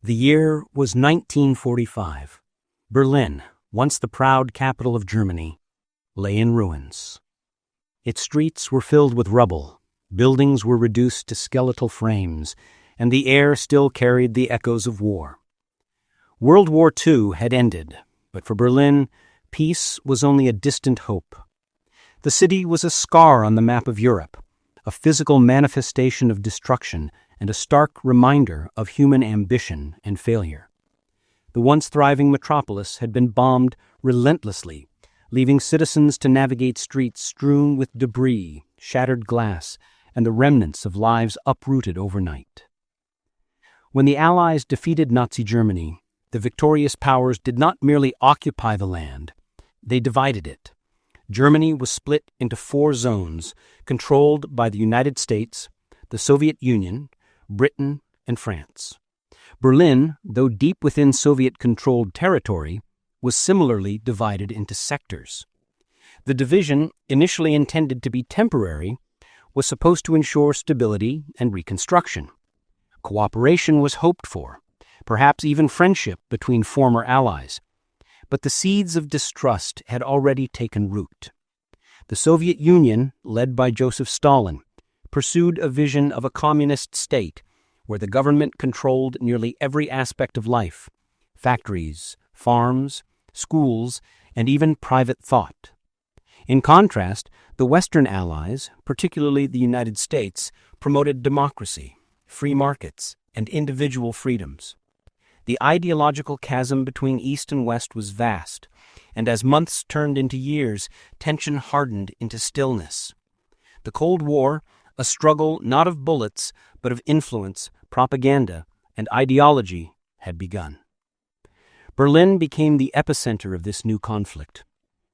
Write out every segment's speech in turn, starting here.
The year was 1945. Berlin, once the proud capital of Germany, lay in ruins. Its streets were filled with rubble, buildings were reduced to skeletal frames, and the air still carried the echoes of war. World War II had ended, but for Berlin, peace was only a distant hope. The city was a scar on the map of Europe, a physical manifestation of destruction and a stark reminder of human ambition and failure. The once thriving metropolis had been bombed relentlessly, leaving citizens to navigate streets strewn with debris, shattered glass, and the remnants of lives uprooted overnight. When the Allies defeated Nazi Germany, the victorious powers did not merely occupy the land, they divided it. Germany was split into 4 zones, controlled by the United States, the Soviet Union, Britain, and France. Berlin, though deep within Soviet-controlled territory, was similarly divided into sectors. The division, initially intended to be temporary, was supposed to ensure stability and reconstruction. Cooperation was hoped for, perhaps even friendship between former allies. But the seeds of distrust had already taken root. The Soviet Union, led by Joseph Stalin, pursued a vision of a communist state where the government controlled nearly every aspect of life: factories, farms, schools, and even private thought. In contrast, the Western Allies, particularly the United States, promoted democracy, free markets, and individual freedoms. The ideological chasm between East and West was vast, and as months turned into years, tension hardened into stillness. The Cold War, a struggle not of bullets, but of influence, propaganda, and ideology, had begun. Berlin became the epicenter of this new conflict.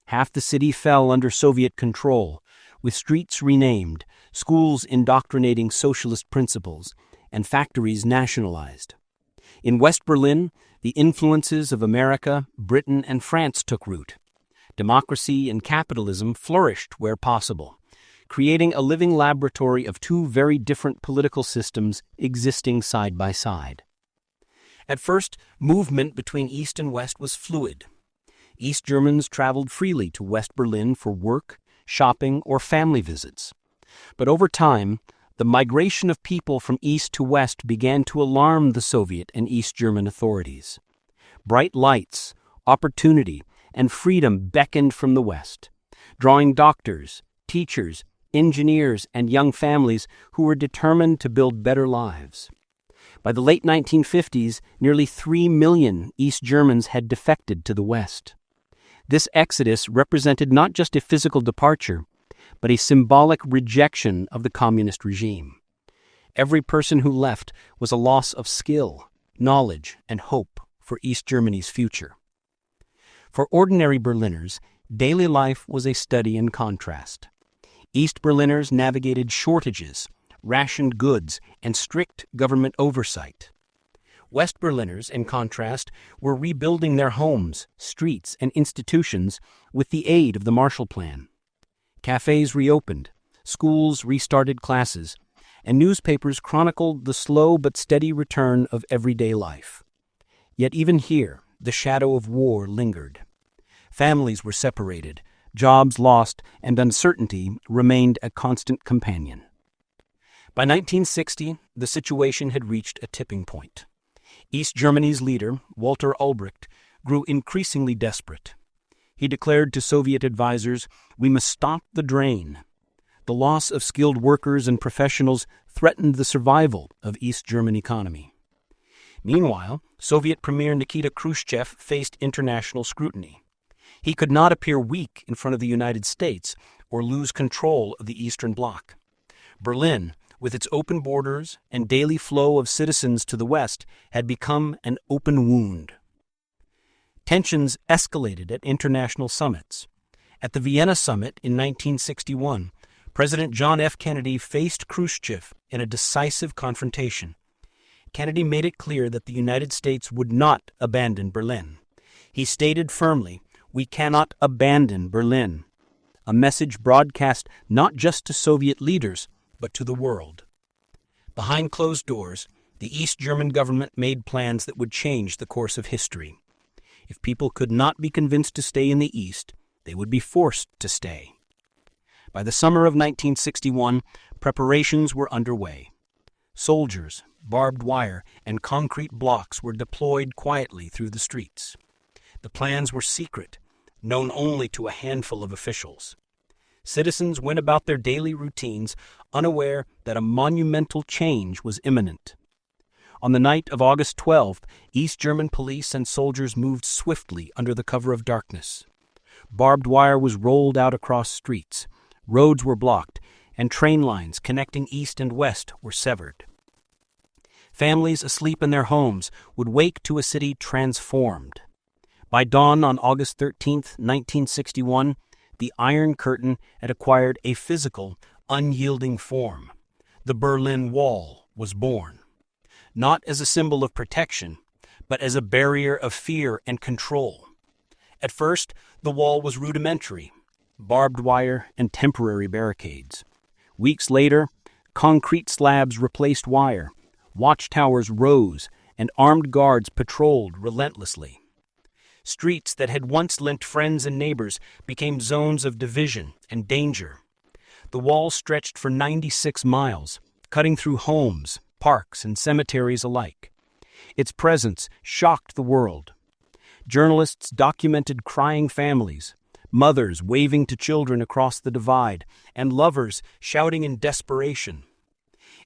Half the city fell under Soviet control, with streets renamed, schools indoctrinating socialist principles, and factories nationalized. In West Berlin, the influences of America, Britain, and France took root. Democracy and capitalism flourished where possible, creating a living laboratory of 2 very different political systems existing side by side. At first, movement between East and West was fluid. East Germans traveled freely to West Berlin for work, shopping, or family visits. But over time, the migration of people from East to West began to alarm the Soviet and East German authorities. Bright lights, opportunity, and freedom beckoned from the West, drawing doctors, teachers, engineers, and young families who were determined to build better lives. By the late 1950s, nearly 3 million East Germans had defected to the West. This exodus represented not just a physical departure, but a symbolic rejection of the communist regime. Every person who left was a loss of skill, knowledge, and hope for East Germany's future. For ordinary Berliners, daily life was a study in contrast. East Berliners navigated shortages, rationed goods, and strict government oversight. West Berliners, in contrast, were rebuilding their homes, streets, and institutions with the aid of the Marshall Plan. Cafes reopened, schools restarted classes, and newspapers chronicled the slow but steady return of everyday life. Yet even here, the shadow of war lingered. Families were separated, jobs lost, and uncertainty remained a constant companion. By 1960, the situation had reached a tipping point. East Germany's leader, Walter Ulbricht, grew increasingly desperate. He declared to Soviet advisors, "We must stop the drain." The loss of skilled workers and professionals threatened the survival of East German economy. Meanwhile, Soviet Premier Nikita Khrushchev faced international scrutiny. He could not appear weak in front of the United States or lose control of the Eastern Bloc. Berlin, with its open borders and daily flow of citizens to the West, had become an open wound. Tensions escalated at international summits. At the Vienna summit in 1961, President John F. Kennedy faced Khrushchev in a decisive confrontation. Kennedy made it clear that the United States would not abandon Berlin. He stated firmly, "We cannot abandon Berlin," a message broadcast not just to Soviet leaders, but to the world. Behind closed doors, The East German government made plans that would change the course of history. If people could not be convinced to stay in the East, they would be forced to stay. By the summer of 1961, preparations were underway. Soldiers, barbed wire, and concrete blocks were deployed quietly through the streets. The plans were secret, known only to a handful of officials. Citizens went about their daily routines, unaware that a monumental change was imminent. On the night of August 12th, East German police and soldiers moved swiftly under the cover of darkness. Barbed wire was rolled out across streets, roads were blocked, and train lines connecting east and west were severed. Families asleep in their homes would wake to a city transformed. By dawn on August 13th, 1961, the Iron Curtain had acquired a physical, unyielding form. The Berlin Wall was born, not as a symbol of protection, but as a barrier of fear and control. At first, the wall was rudimentary, barbed wire and temporary barricades. Weeks later, concrete slabs replaced wire, watchtowers rose, and armed guards patrolled relentlessly. Streets that had once lent friends and neighbors became zones of division and danger. The wall stretched for 96 miles, cutting through homes, parks, and cemeteries alike. Its presence shocked the world. Journalists documented crying families, mothers waving to children across the divide, and lovers shouting in desperation.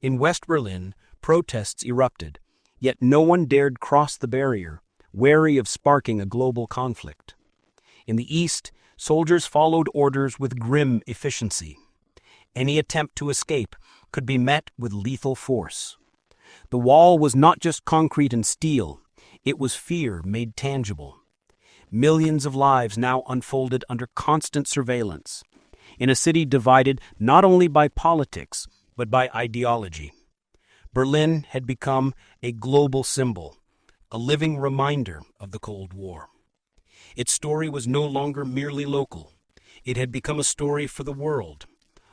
In West Berlin, protests erupted, yet no one dared cross the barrier, wary of sparking a global conflict. In the East, soldiers followed orders with grim efficiency. Any attempt to escape could be met with lethal force. The wall was not just concrete and steel, it was fear made tangible. Millions of lives now unfolded under constant surveillance, in a city divided not only by politics, but by ideology. Berlin had become a global symbol, a living reminder of the Cold War. Its story was no longer merely local. It had become a story for the world,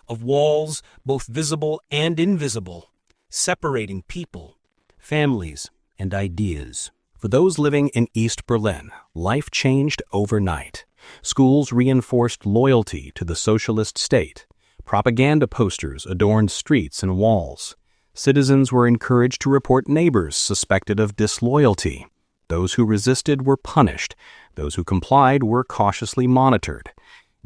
of walls, both visible and invisible, separating people, families, and ideas. For those living in East Berlin, life changed overnight. Schools reinforced loyalty to the socialist state. Propaganda posters adorned streets and walls. Citizens were encouraged to report neighbors suspected of disloyalty. Those who resisted were punished. Those who complied were cautiously monitored.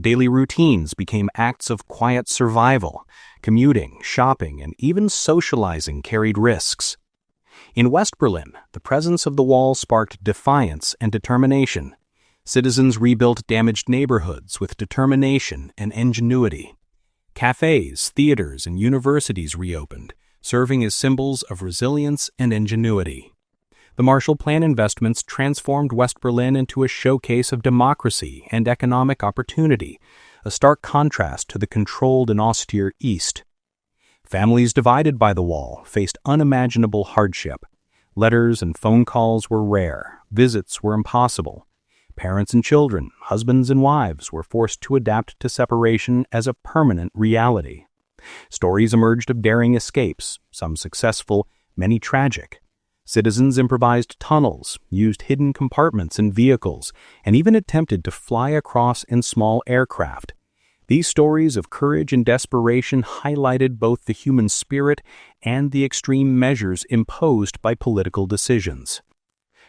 Daily routines became acts of quiet survival. Commuting, shopping, and even socializing carried risks. In West Berlin, the presence of the wall sparked defiance and determination. Citizens rebuilt damaged neighborhoods with determination and ingenuity. Cafes, theaters, and universities reopened, serving as symbols of resilience and ingenuity. The Marshall Plan investments transformed West Berlin into a showcase of democracy and economic opportunity, a stark contrast to the controlled and austere East. Families divided by the wall faced unimaginable hardship. Letters and phone calls were rare. Visits were impossible. Parents and children, husbands and wives were forced to adapt to separation as a permanent reality. Stories emerged of daring escapes, some successful, many tragic. Citizens improvised tunnels, used hidden compartments in vehicles, and even attempted to fly across in small aircraft. These stories of courage and desperation highlighted both the human spirit and the extreme measures imposed by political decisions.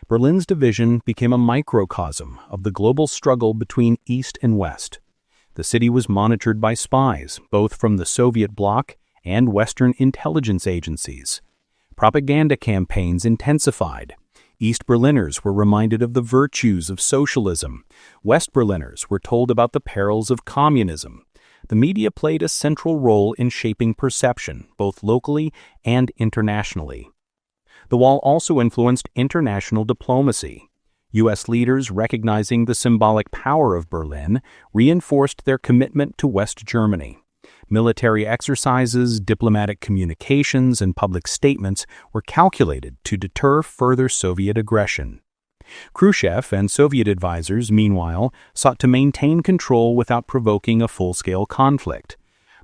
Berlin's division became a microcosm of the global struggle between East and West. The city was monitored by spies, both from the Soviet bloc and Western intelligence agencies. Propaganda campaigns intensified. East Berliners were reminded of the virtues of socialism. West Berliners were told about the perils of communism. The media played a central role in shaping perception, both locally and internationally. The wall also influenced international diplomacy. U.S. leaders, recognizing the symbolic power of Berlin, reinforced their commitment to West Germany. Military exercises, diplomatic communications, and public statements were calculated to deter further Soviet aggression. Khrushchev and Soviet advisors, meanwhile, sought to maintain control without provoking a full-scale conflict.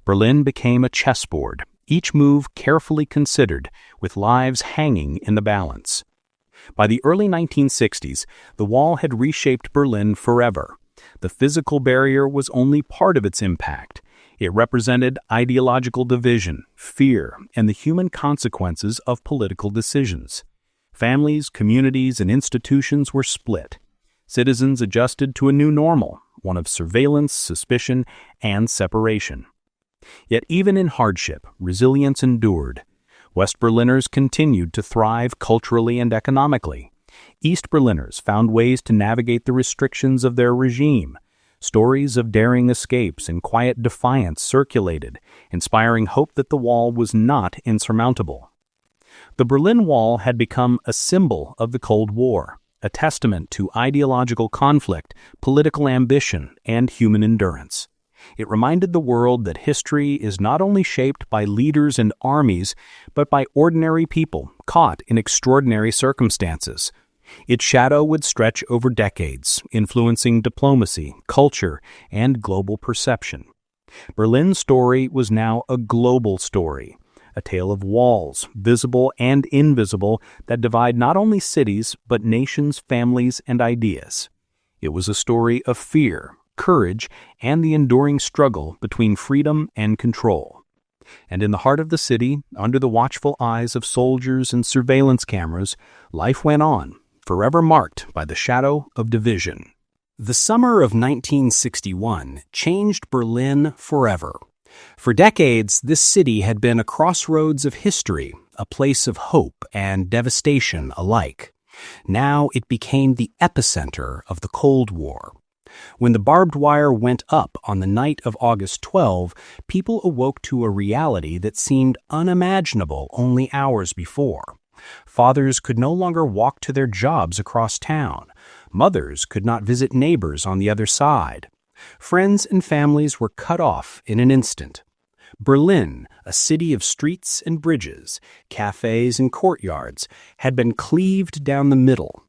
Berlin became a chessboard, each move carefully considered, with lives hanging in the balance. By the early 1960s, the wall had reshaped Berlin forever. The physical barrier was only part of its impact. It represented ideological division, fear, and the human consequences of political decisions. Families, communities, and institutions were split. Citizens adjusted to a new normal, one of surveillance, suspicion, and separation. Yet even in hardship, resilience endured. West Berliners continued to thrive culturally and economically. East Berliners found ways to navigate the restrictions of their regime. Stories of daring escapes and quiet defiance circulated, inspiring hope that the wall was not insurmountable. The Berlin Wall had become a symbol of the Cold War, a testament to ideological conflict, political ambition, and human endurance. It reminded the world that history is not only shaped by leaders and armies, but by ordinary people caught in extraordinary circumstances. Its shadow would stretch over decades, influencing diplomacy, culture, and global perception. Berlin's story was now a global story, a tale of walls, visible and invisible, that divide not only cities, but nations, families, and ideas. It was a story of fear, courage, and the enduring struggle between freedom and control. And in the heart of the city, under the watchful eyes of soldiers and surveillance cameras, life went on, forever marked by the shadow of division. The summer of 1961 changed Berlin forever. For decades, this city had been a crossroads of history, a place of hope and devastation alike. Now it became the epicenter of the Cold War. When the barbed wire went up on the night of August 12, people awoke to a reality that seemed unimaginable only hours before. Fathers could no longer walk to their jobs across town. Mothers could not visit neighbors on the other side. Friends and families were cut off in an instant. Berlin, a city of streets and bridges, cafes and courtyards, had been cleaved down the middle.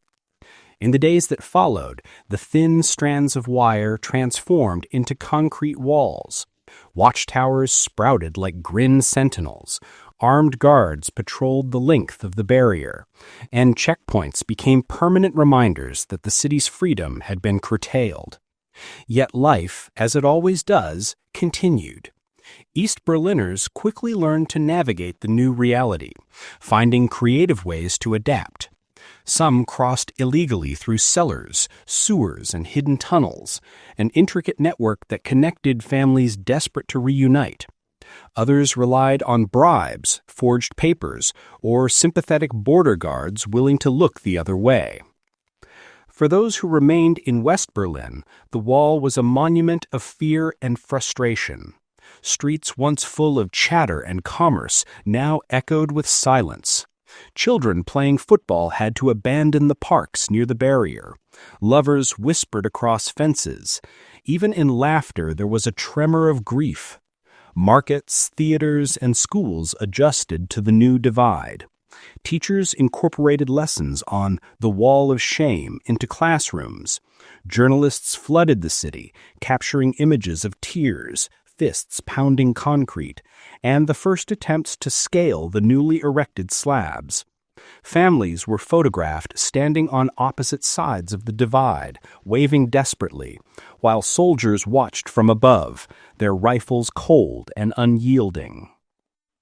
In the days that followed, the thin strands of wire transformed into concrete walls. Watchtowers sprouted like grim sentinels. Armed guards patrolled the length of the barrier, and checkpoints became permanent reminders that the city's freedom had been curtailed. Yet life, as it always does, continued. East Berliners quickly learned to navigate the new reality, finding creative ways to adapt. Some crossed illegally through cellars, sewers, and hidden tunnels, an intricate network that connected families desperate to reunite. Others relied on bribes, forged papers, or sympathetic border guards willing to look the other way. For those who remained in West Berlin, the wall was a monument of fear and frustration. Streets once full of chatter and commerce now echoed with silence. Children playing football had to abandon the parks near the barrier. Lovers whispered across fences. Even in laughter there was a tremor of grief. Markets, theaters, and schools adjusted to the new divide. Teachers incorporated lessons on the wall of shame into classrooms. Journalists flooded the city, capturing images of tears, fists pounding concrete, and the first attempts to scale the newly erected slabs. Families were photographed standing on opposite sides of the divide, waving desperately, while soldiers watched from above, their rifles cold and unyielding.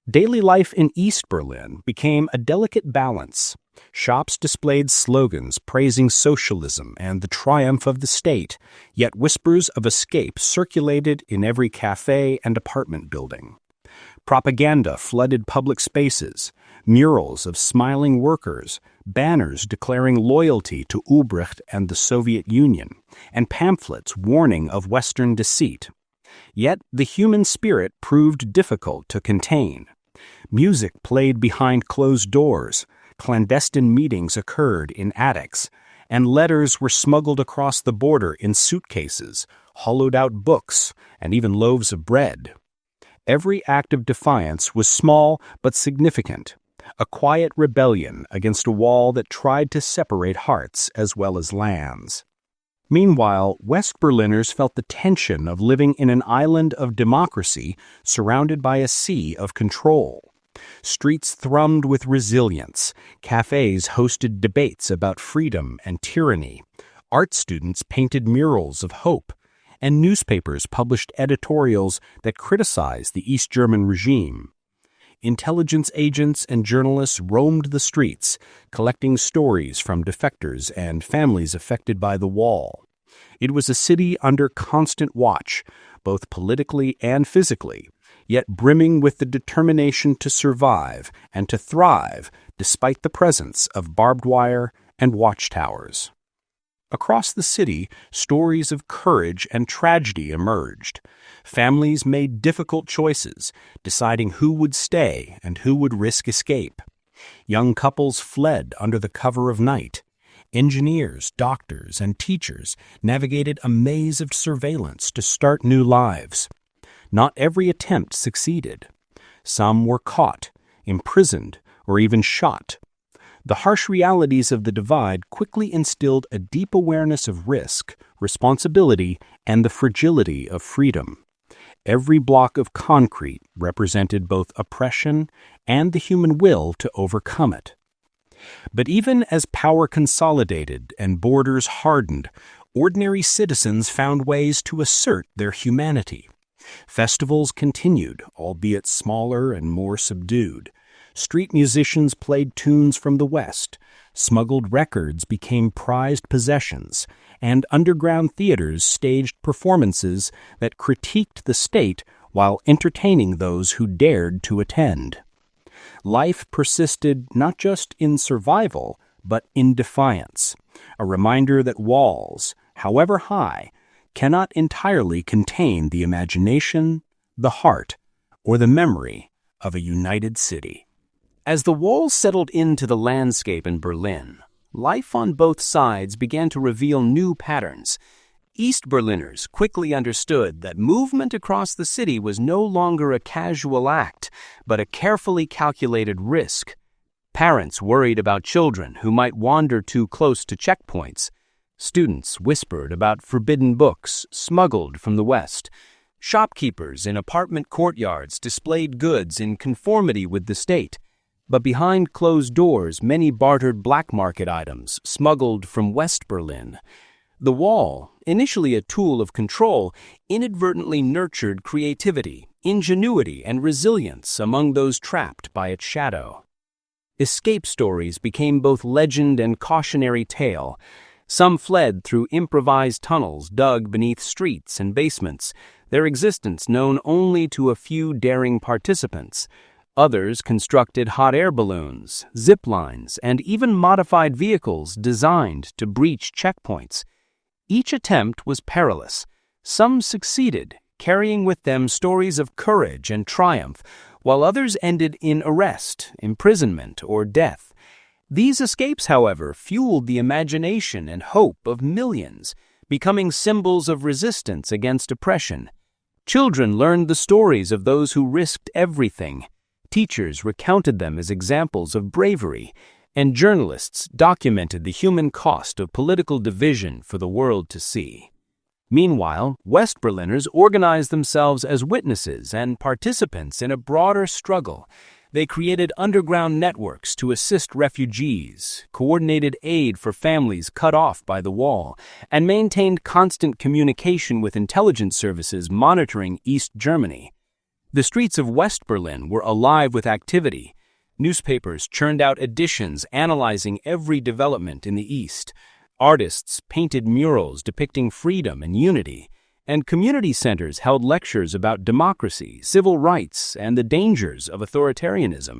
Daily life in East Berlin became a delicate balance. Shops displayed slogans praising socialism and the triumph of the state, yet whispers of escape circulated in every cafe and apartment building. Propaganda flooded public spaces, murals of smiling workers, banners declaring loyalty to Ulbricht and the Soviet Union, and pamphlets warning of Western deceit. Yet the human spirit proved difficult to contain. Music played behind closed doors, clandestine meetings occurred in attics, and letters were smuggled across the border in suitcases, hollowed-out books, and even loaves of bread. Every act of defiance was small but significant, a quiet rebellion against a wall that tried to separate hearts as well as lands. Meanwhile, West Berliners felt the tension of living in an island of democracy surrounded by a sea of control. Streets thrummed with resilience, cafes hosted debates about freedom and tyranny, art students painted murals of hope, and newspapers published editorials that criticized the East German regime. Intelligence agents and journalists roamed the streets, collecting stories from defectors and families affected by the wall. It was a city under constant watch, both politically and physically, yet brimming with the determination to survive and to thrive despite the presence of barbed wire and watchtowers. Across the city, stories of courage and tragedy emerged. Families made difficult choices, deciding who would stay and who would risk escape. Young couples fled under the cover of night. Engineers, doctors, and teachers navigated a maze of surveillance to start new lives. Not every attempt succeeded. Some were caught, imprisoned, or even shot. The harsh realities of the divide quickly instilled a deep awareness of risk, responsibility, and the fragility of freedom. Every block of concrete represented both oppression and the human will to overcome it. But even as power consolidated and borders hardened, ordinary citizens found ways to assert their humanity. Festivals continued, albeit smaller and more subdued. Street musicians played tunes from the West, smuggled records became prized possessions, and underground theaters staged performances that critiqued the state while entertaining those who dared to attend. Life persisted not just in survival, but in defiance, a reminder that walls, however high, cannot entirely contain the imagination, the heart, or the memory of a united city. As the walls settled into the landscape in Berlin, life on both sides began to reveal new patterns. East Berliners quickly understood that movement across the city was no longer a casual act, but a carefully calculated risk. Parents worried about children who might wander too close to checkpoints. Students whispered about forbidden books smuggled from the West. Shopkeepers in apartment courtyards displayed goods in conformity with the state. But behind closed doors, many bartered black market items smuggled from West Berlin. The wall, initially a tool of control, inadvertently nurtured creativity, ingenuity, and resilience among those trapped by its shadow. Escape stories became both legend and cautionary tale. Some fled through improvised tunnels dug beneath streets and basements, their existence known only to a few daring participants. Others constructed hot air balloons, zip lines, and even modified vehicles designed to breach checkpoints. Each attempt was perilous. Some succeeded, carrying with them stories of courage and triumph, while others ended in arrest, imprisonment, or death. These escapes, however, fueled the imagination and hope of millions, becoming symbols of resistance against oppression. Children learned the stories of those who risked everything. Teachers recounted them as examples of bravery, and journalists documented the human cost of political division for the world to see. Meanwhile, West Berliners organized themselves as witnesses and participants in a broader struggle. They created underground networks to assist refugees, coordinated aid for families cut off by the wall, and maintained constant communication with intelligence services monitoring East Germany. The streets of West Berlin were alive with activity. Newspapers churned out editions analyzing every development in the East. Artists painted murals depicting freedom and unity, and community centers held lectures about democracy, civil rights, and the dangers of authoritarianism.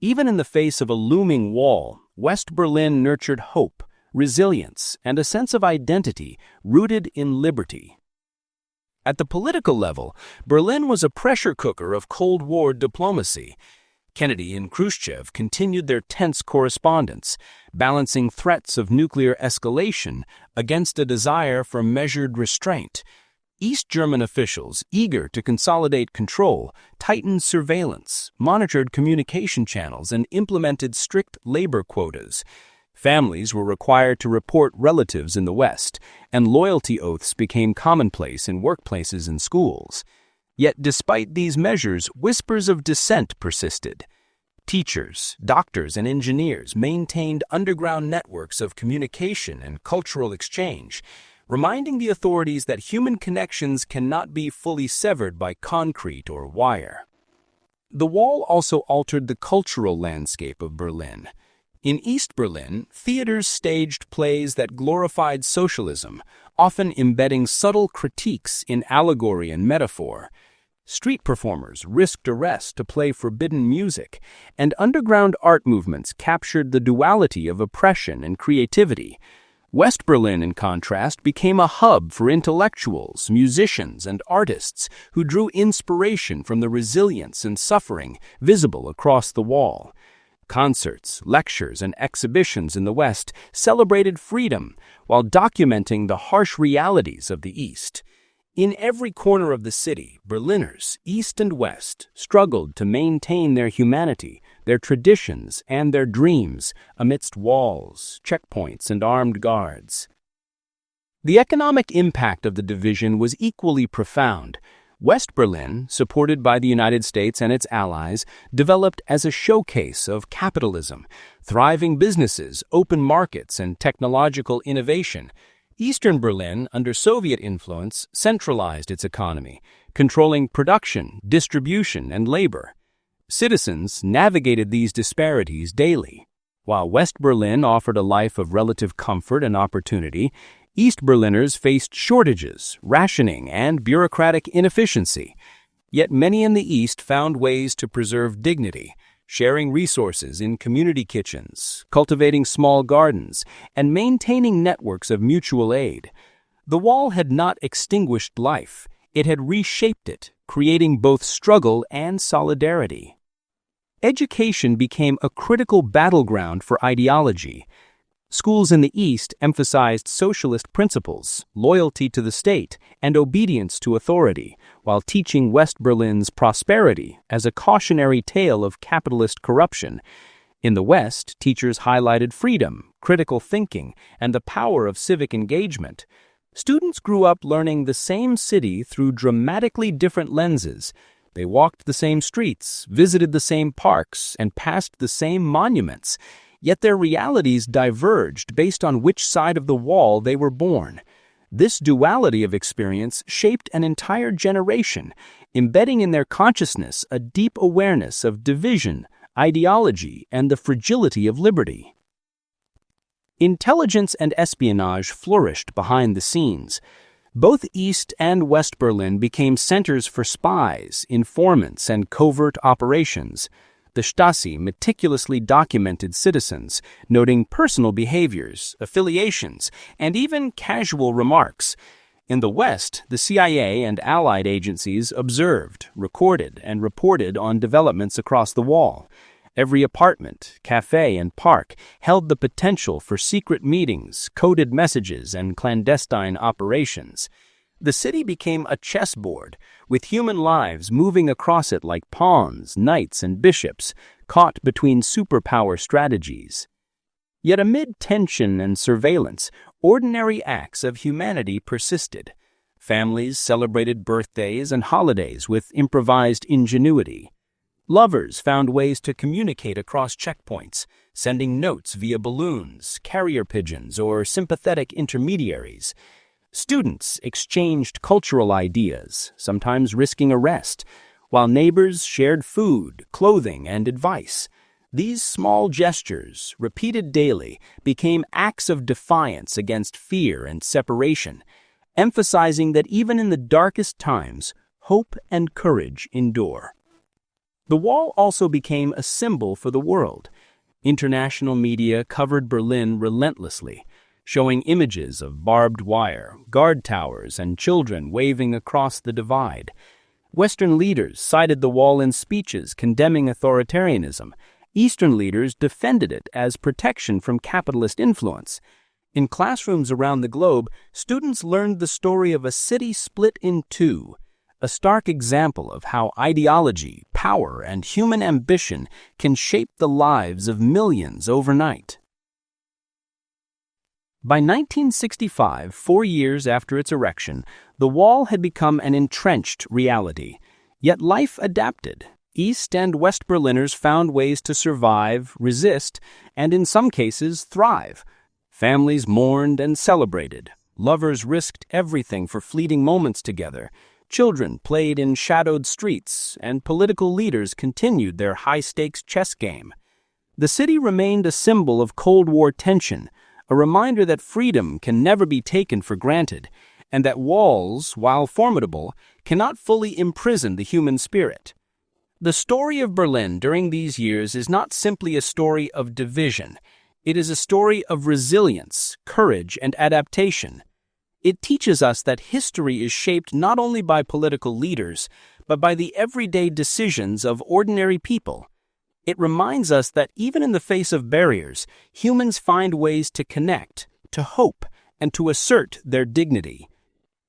Even in the face of a looming wall, West Berlin nurtured hope, resilience, and a sense of identity rooted in liberty. At the political level, Berlin was a pressure cooker of Cold War diplomacy. Kennedy and Khrushchev continued their tense correspondence, balancing threats of nuclear escalation against a desire for measured restraint. East German officials, eager to consolidate control, tightened surveillance, monitored communication channels, and implemented strict labor quotas. Families were required to report relatives in the West, and loyalty oaths became commonplace in workplaces and schools. Yet despite these measures, whispers of dissent persisted. Teachers, doctors, and engineers maintained underground networks of communication and cultural exchange, reminding the authorities that human connections cannot be fully severed by concrete or wire. The wall also altered the cultural landscape of Berlin. In East Berlin, theaters staged plays that glorified socialism, often embedding subtle critiques in allegory and metaphor. Street performers risked arrest to play forbidden music, and underground art movements captured the duality of oppression and creativity. West Berlin, in contrast, became a hub for intellectuals, musicians, and artists who drew inspiration from the resilience and suffering visible across the wall. Concerts, lectures, and exhibitions in the West celebrated freedom while documenting the harsh realities of the East. In every corner of the city, Berliners, East and West, struggled to maintain their humanity, their traditions, and their dreams amidst walls, checkpoints, and armed guards. The economic impact of the division was equally profound. West Berlin, supported by the United States and its allies, developed as a showcase of capitalism, thriving businesses, open markets, and technological innovation. Eastern Berlin, under Soviet influence, centralized its economy, controlling production, distribution, and labor. Citizens navigated these disparities daily. While West Berlin offered a life of relative comfort and opportunity, East Berliners faced shortages, rationing, and bureaucratic inefficiency. Yet many in the East found ways to preserve dignity, sharing resources in community kitchens, cultivating small gardens, and maintaining networks of mutual aid. The wall had not extinguished life, it had reshaped it, creating both struggle and solidarity. Education became a critical battleground for ideology. Schools in the East emphasized socialist principles, loyalty to the state, and obedience to authority, while teaching West Berlin's prosperity as a cautionary tale of capitalist corruption. In the West, teachers highlighted freedom, critical thinking, and the power of civic engagement. Students grew up learning the same city through dramatically different lenses. They walked the same streets, visited the same parks, and passed the same monuments. Yet their realities diverged based on which side of the wall they were born. This duality of experience shaped an entire generation, embedding in their consciousness a deep awareness of division, ideology, and the fragility of liberty. Intelligence and espionage flourished behind the scenes. Both East and West Berlin became centers for spies, informants, and covert operations. The Stasi meticulously documented citizens, noting personal behaviors, affiliations, and even casual remarks. In the West, the CIA and allied agencies observed, recorded, and reported on developments across the wall. Every apartment, cafe, and park held the potential for secret meetings, coded messages, and clandestine operations. The city became a chessboard, with human lives moving across it like pawns, knights, and bishops, caught between superpower strategies. Yet amid tension and surveillance, ordinary acts of humanity persisted. Families celebrated birthdays and holidays with improvised ingenuity. Lovers found ways to communicate across checkpoints, sending notes via balloons, carrier pigeons, or sympathetic intermediaries. Students exchanged cultural ideas, sometimes risking arrest, while neighbors shared food, clothing, and advice. These small gestures, repeated daily, became acts of defiance against fear and separation, emphasizing that even in the darkest times, hope and courage endure. The wall also became a symbol for the world. International media covered Berlin relentlessly, showing images of barbed wire, guard towers, and children waving across the divide. Western leaders cited the wall in speeches condemning authoritarianism. Eastern leaders defended it as protection from capitalist influence. In classrooms around the globe, students learned the story of a city split in two, a stark example of how ideology, power, and human ambition can shape the lives of millions overnight. By 1965, 4 years after its erection, the wall had become an entrenched reality. Yet life adapted. East and West Berliners found ways to survive, resist, and in some cases thrive. Families mourned and celebrated. Lovers risked everything for fleeting moments together. Children played in shadowed streets, and political leaders continued their high-stakes chess game. The city remained a symbol of Cold War tension, a reminder that freedom can never be taken for granted, and that walls, while formidable, cannot fully imprison the human spirit. The story of Berlin during these years is not simply a story of division. It is a story of resilience, courage, and adaptation. It teaches us that history is shaped not only by political leaders, but by the everyday decisions of ordinary people. It reminds us that even in the face of barriers, humans find ways to connect, to hope, and to assert their dignity.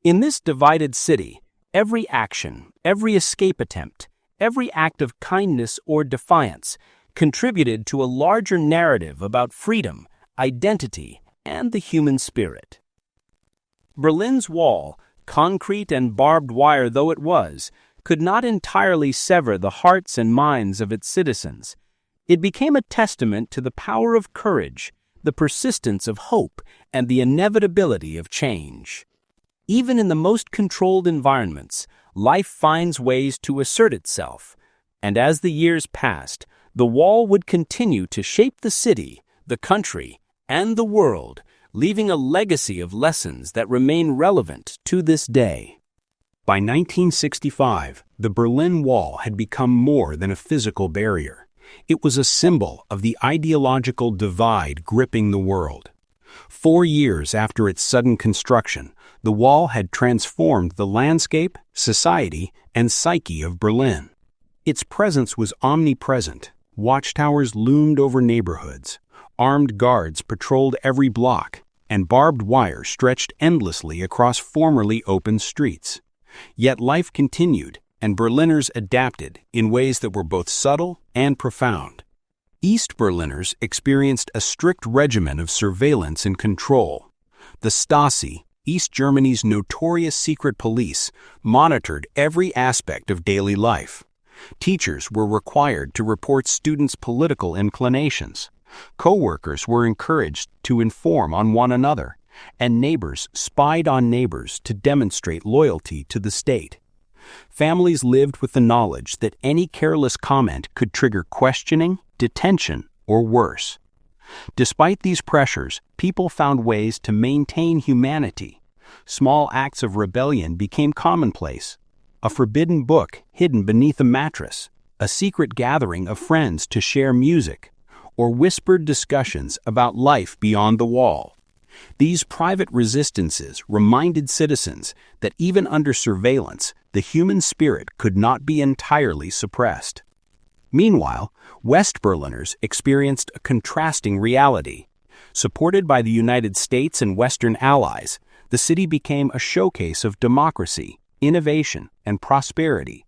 In this divided city, every action, every escape attempt, every act of kindness or defiance contributed to a larger narrative about freedom, identity, and the human spirit. Berlin's wall, concrete and barbed wire though it was, could not entirely sever the hearts and minds of its citizens. It became a testament to the power of courage, the persistence of hope, and the inevitability of change. Even in the most controlled environments, life finds ways to assert itself, and as the years passed, the wall would continue to shape the city, the country, and the world, leaving a legacy of lessons that remain relevant to this day. By 1965, the Berlin Wall had become more than a physical barrier. It was a symbol of the ideological divide gripping the world. 4 years after its sudden construction, the wall had transformed the landscape, society, and psyche of Berlin. Its presence was omnipresent. Watchtowers loomed over neighborhoods. Armed guards patrolled every block, and barbed wire stretched endlessly across formerly open streets. Yet life continued, and Berliners adapted in ways that were both subtle and profound. East Berliners experienced a strict regimen of surveillance and control. The Stasi, East Germany's notorious secret police, monitored every aspect of daily life. Teachers were required to report students' political inclinations. Co-workers were encouraged to inform on one another, and neighbors spied on neighbors to demonstrate loyalty to the state. Families lived with the knowledge that any careless comment could trigger questioning, detention, or worse. Despite these pressures, people found ways to maintain humanity. Small acts of rebellion became commonplace. A forbidden book hidden beneath a mattress, a secret gathering of friends to share music, or whispered discussions about life beyond the wall. These private resistances reminded citizens that even under surveillance, the human spirit could not be entirely suppressed. Meanwhile, West Berliners experienced a contrasting reality. Supported by the United States and Western allies, the city became a showcase of democracy, innovation, and prosperity.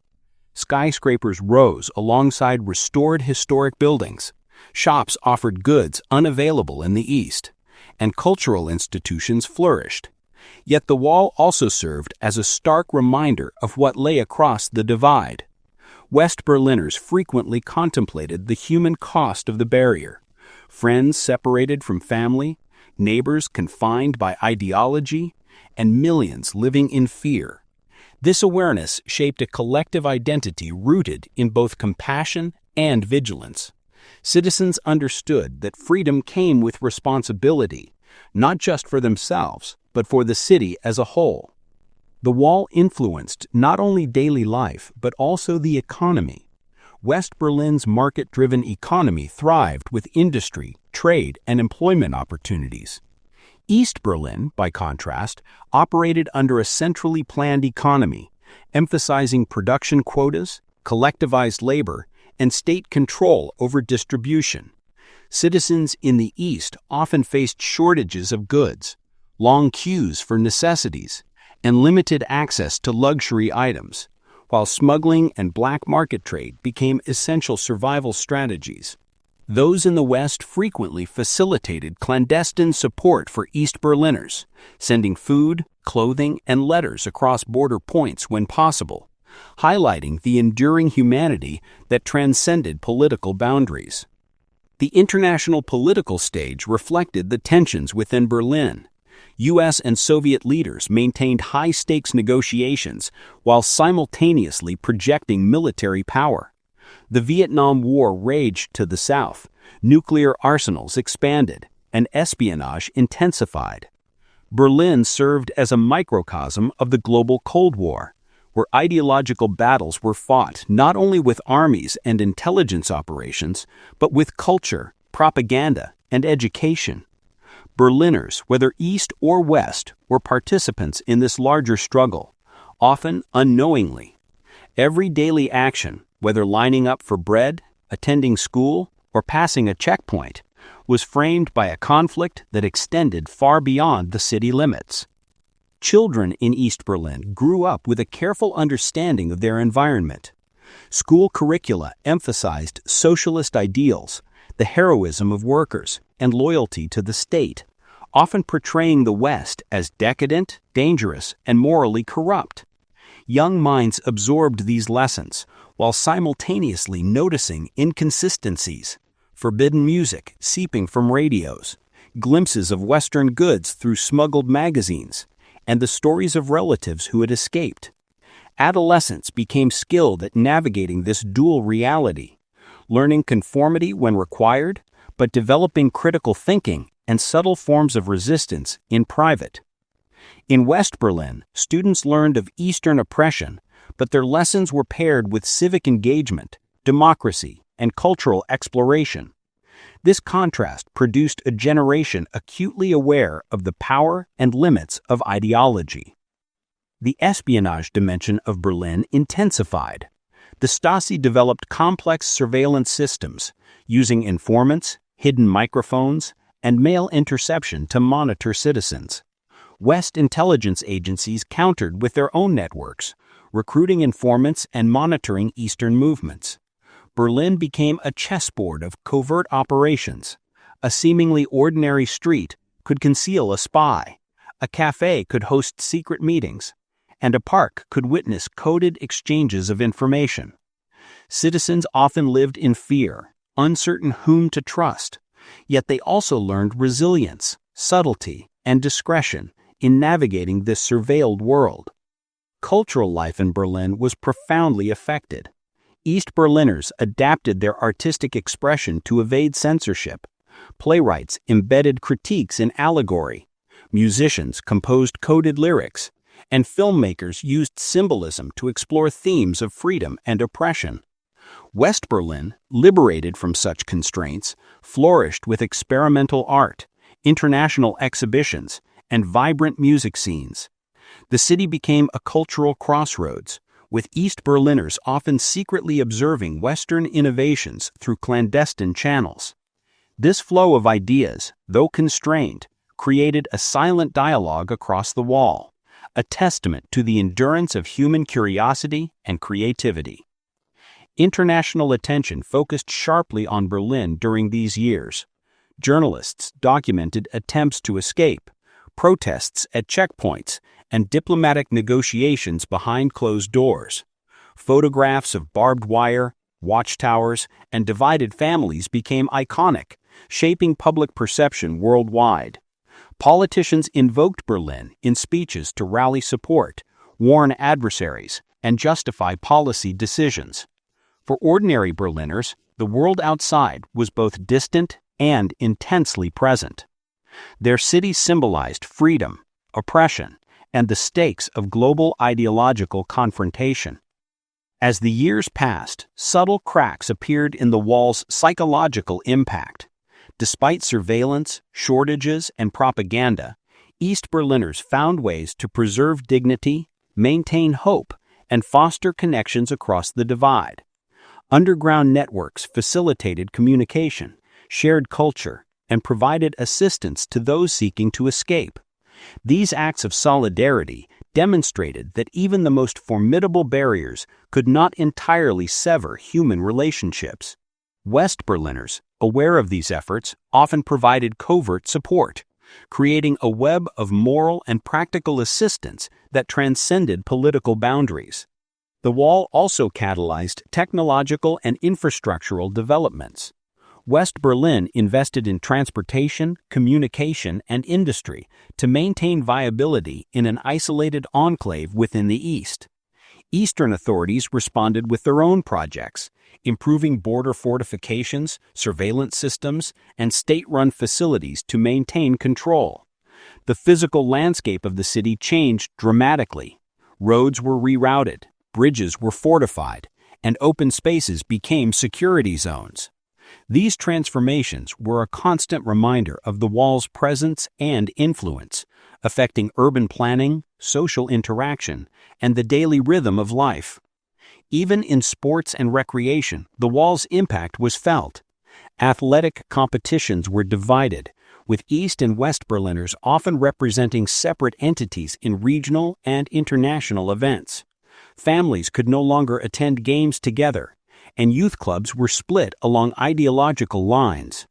Skyscrapers rose alongside restored historic buildings. Shops offered goods unavailable in the East, and cultural institutions flourished. Yet the wall also served as a stark reminder of what lay across the divide. West Berliners frequently contemplated the human cost of the barrier. Friends separated from family, neighbors confined by ideology, and millions living in fear. This awareness shaped a collective identity rooted in both compassion and vigilance. Citizens understood that freedom came with responsibility, not just for themselves, but for the city as a whole. The wall influenced not only daily life, but also the economy. West Berlin's market-driven economy thrived with industry, trade, and employment opportunities. East Berlin, by contrast, operated under a centrally planned economy, emphasizing production quotas, collectivized labor, and state control over distribution. Citizens in the East often faced shortages of goods, long queues for necessities, and limited access to luxury items, while smuggling and black market trade became essential survival strategies. Those in the West frequently facilitated clandestine support for East Berliners, sending food, clothing, and letters across border points when possible, highlighting the enduring humanity that transcended political boundaries. The international political stage reflected the tensions within Berlin. U.S. and Soviet leaders maintained high-stakes negotiations while simultaneously projecting military power. The Vietnam War raged to the south, nuclear arsenals expanded, and espionage intensified. Berlin served as a microcosm of the global Cold War, where ideological battles were fought not only with armies and intelligence operations, but with culture, propaganda, and education. Berliners, whether East or West, were participants in this larger struggle, often unknowingly. Every daily action, whether lining up for bread, attending school, or passing a checkpoint, was framed by a conflict that extended far beyond the city limits. Children in East Berlin grew up with a careful understanding of their environment. School curricula emphasized socialist ideals, the heroism of workers, and loyalty to the state, often portraying the West as decadent, dangerous, and morally corrupt. Young minds absorbed these lessons while simultaneously noticing inconsistencies, forbidden music seeping from radios, glimpses of Western goods through smuggled magazines, and the stories of relatives who had escaped. Adolescents became skilled at navigating this dual reality, learning conformity when required, but developing critical thinking and subtle forms of resistance in private. In West Berlin, students learned of Eastern oppression, but their lessons were paired with civic engagement, democracy, and cultural exploration. This contrast produced a generation acutely aware of the power and limits of ideology. The espionage dimension of Berlin intensified. The Stasi developed complex surveillance systems, using informants, hidden microphones, and mail interception to monitor citizens. West intelligence agencies countered with their own networks, recruiting informants and monitoring Eastern movements. Berlin became a chessboard of covert operations. A seemingly ordinary street could conceal a spy, a cafe could host secret meetings, and a park could witness coded exchanges of information. Citizens often lived in fear, uncertain whom to trust, yet they also learned resilience, subtlety, and discretion in navigating this surveilled world. Cultural life in Berlin was profoundly affected. East Berliners adapted their artistic expression to evade censorship. Playwrights embedded critiques in allegory. Musicians composed coded lyrics, and filmmakers used symbolism to explore themes of freedom and oppression. West Berlin, liberated from such constraints, flourished with experimental art, international exhibitions, and vibrant music scenes. The city became a cultural crossroads, with East Berliners often secretly observing Western innovations through clandestine channels. This flow of ideas, though constrained, created a silent dialogue across the wall, a testament to the endurance of human curiosity and creativity. International attention focused sharply on Berlin during these years. Journalists documented attempts to escape, protests at checkpoints, and diplomatic negotiations behind closed doors. Photographs of barbed wire, watchtowers, and divided families became iconic, shaping public perception worldwide. Politicians invoked Berlin in speeches to rally support, warn adversaries, and justify policy decisions. For ordinary Berliners, the world outside was both distant and intensely present. Their city symbolized freedom, oppression, and the stakes of global ideological confrontation. As the years passed, subtle cracks appeared in the wall's psychological impact. Despite surveillance, shortages, and propaganda, East Berliners found ways to preserve dignity, maintain hope, and foster connections across the divide. Underground networks facilitated communication, shared culture, and provided assistance to those seeking to escape. These acts of solidarity demonstrated that even the most formidable barriers could not entirely sever human relationships. West Berliners, aware of these efforts, often provided covert support, creating a web of moral and practical assistance that transcended political boundaries. The wall also catalyzed technological and infrastructural developments. West Berlin invested in transportation, communication, and industry to maintain viability in an isolated enclave within the East. Eastern authorities responded with their own projects, improving border fortifications, surveillance systems, and state-run facilities to maintain control. The physical landscape of the city changed dramatically. Roads were rerouted, bridges were fortified, and open spaces became security zones. These transformations were a constant reminder of the wall's presence and influence, affecting urban planning, social interaction, and the daily rhythm of life. Even in sports and recreation, the wall's impact was felt. Athletic competitions were divided, with East and West Berliners often representing separate entities in regional and international events. Families could no longer attend games together, and youth clubs were split along ideological lines.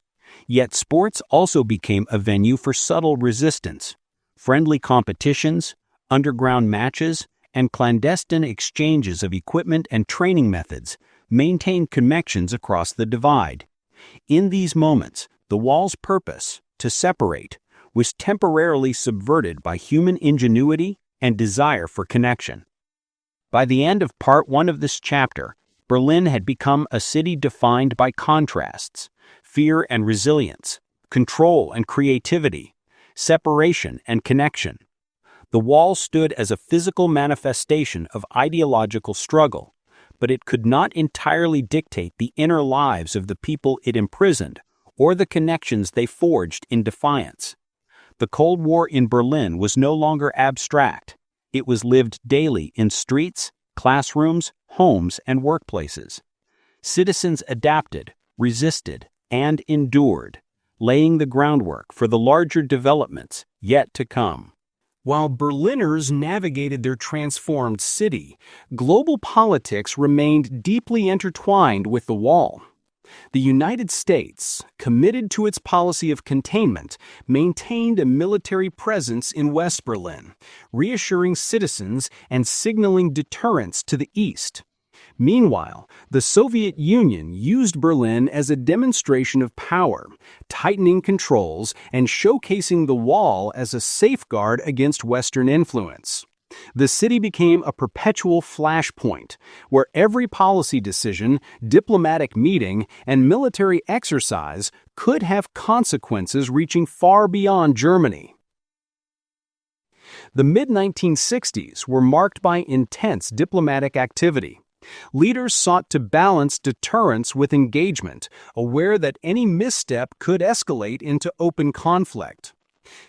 Yet sports also became a venue for subtle resistance. Friendly competitions, underground matches, and clandestine exchanges of equipment and training methods maintained connections across the divide. In these moments, the wall's purpose, to separate, was temporarily subverted by human ingenuity and desire for connection. By the end of part 1 of this chapter, Berlin had become a city defined by contrasts: fear and resilience, control and creativity, separation and connection. The wall stood as a physical manifestation of ideological struggle, but it could not entirely dictate the inner lives of the people it imprisoned or the connections they forged in defiance. The Cold War in Berlin was no longer abstract. It was lived daily in streets, classrooms, homes, and workplaces. Citizens adapted, resisted, and endured, laying the groundwork for the larger developments yet to come. While Berliners navigated their transformed city, global politics remained deeply intertwined with the wall. The United States, committed to its policy of containment, maintained a military presence in West Berlin, reassuring citizens and signaling deterrence to the east. Meanwhile, the Soviet Union used Berlin as a demonstration of power, tightening controls and showcasing the wall as a safeguard against Western influence. The city became a perpetual flashpoint, where every policy decision, diplomatic meeting, and military exercise could have consequences reaching far beyond Germany. The mid-1960s were marked by intense diplomatic activity. Leaders sought to balance deterrence with engagement, aware that any misstep could escalate into open conflict.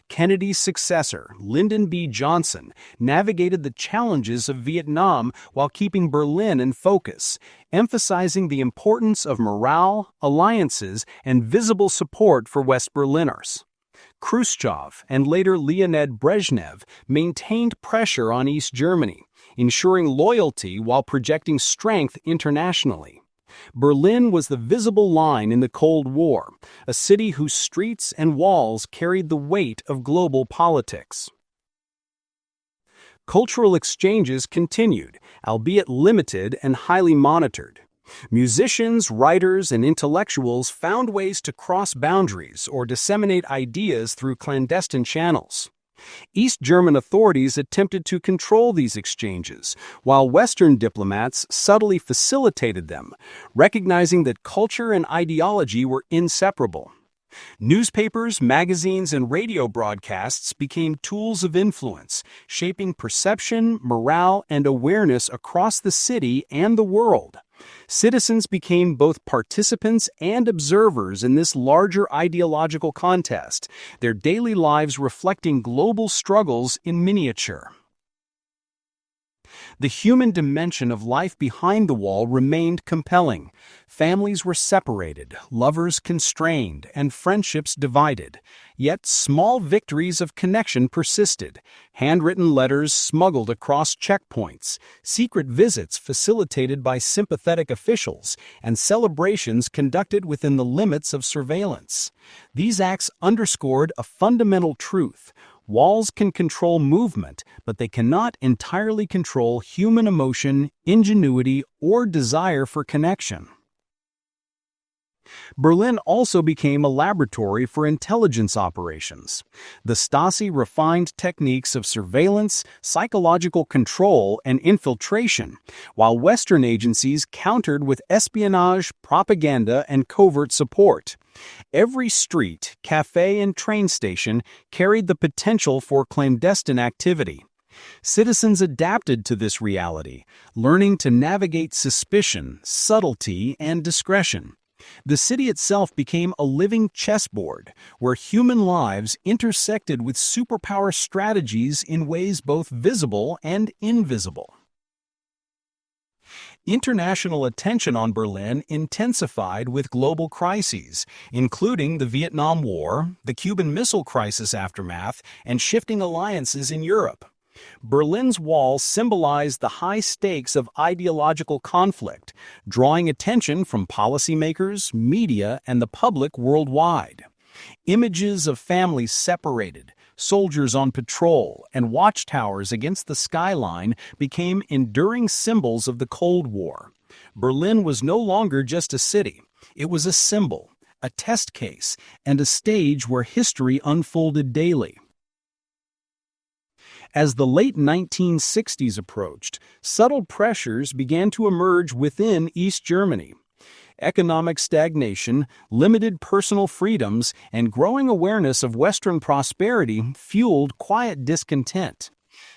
Kennedy's successor, Lyndon B. Johnson, navigated the challenges of Vietnam while keeping Berlin in focus, emphasizing the importance of morale, alliances, and visible support for West Berliners. Khrushchev and later Leonid Brezhnev maintained pressure on East Germany, ensuring loyalty while projecting strength internationally. Berlin was the visible line in the Cold War, a city whose streets and walls carried the weight of global politics. Cultural exchanges continued, albeit limited and highly monitored. Musicians, writers, and intellectuals found ways to cross boundaries or disseminate ideas through clandestine channels. East German authorities attempted to control these exchanges, while Western diplomats subtly facilitated them, recognizing that culture and ideology were inseparable. Newspapers, magazines, and radio broadcasts became tools of influence, shaping perception, morale, and awareness across the city and the world. Citizens became both participants and observers in this larger ideological contest, their daily lives reflecting global struggles in miniature. The human dimension of life behind the wall remained compelling. Families were separated, lovers constrained, and friendships divided. Yet small victories of connection persisted. Handwritten letters smuggled across checkpoints, secret visits facilitated by sympathetic officials, and celebrations conducted within the limits of surveillance. These acts underscored a fundamental truth. Walls can control movement, but they cannot entirely control human emotion, ingenuity, or desire for connection. Berlin also became a laboratory for intelligence operations. The Stasi refined techniques of surveillance, psychological control, and infiltration, while Western agencies countered with espionage, propaganda, and covert support. Every street, cafe, and train station carried the potential for clandestine activity. Citizens adapted to this reality, learning to navigate suspicion, subtlety, and discretion. The city itself became a living chessboard, where human lives intersected with superpower strategies in ways both visible and invisible. International attention on Berlin intensified with global crises, including the Vietnam War, the Cuban Missile Crisis aftermath, and shifting alliances in Europe. Berlin's Wall symbolized the high stakes of ideological conflict, drawing attention from policymakers, media, and the public worldwide. Images of families separated, soldiers on patrol, and watchtowers against the skyline became enduring symbols of the Cold War. Berlin was no longer just a city. It was a symbol, a test case, and a stage where history unfolded daily. As the late 1960s approached, subtle pressures began to emerge within East Germany. Economic stagnation, limited personal freedoms, and growing awareness of Western prosperity fueled quiet discontent.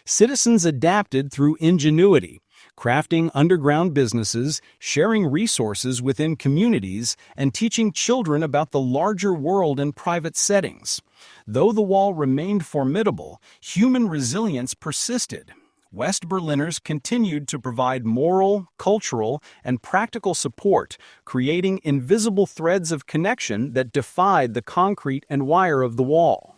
Citizens adapted through ingenuity, crafting underground businesses, sharing resources within communities, and teaching children about the larger world in private settings. Though the wall remained formidable, human resilience persisted. West Berliners continued to provide moral, cultural, and practical support, creating invisible threads of connection that defied the concrete and wire of the wall.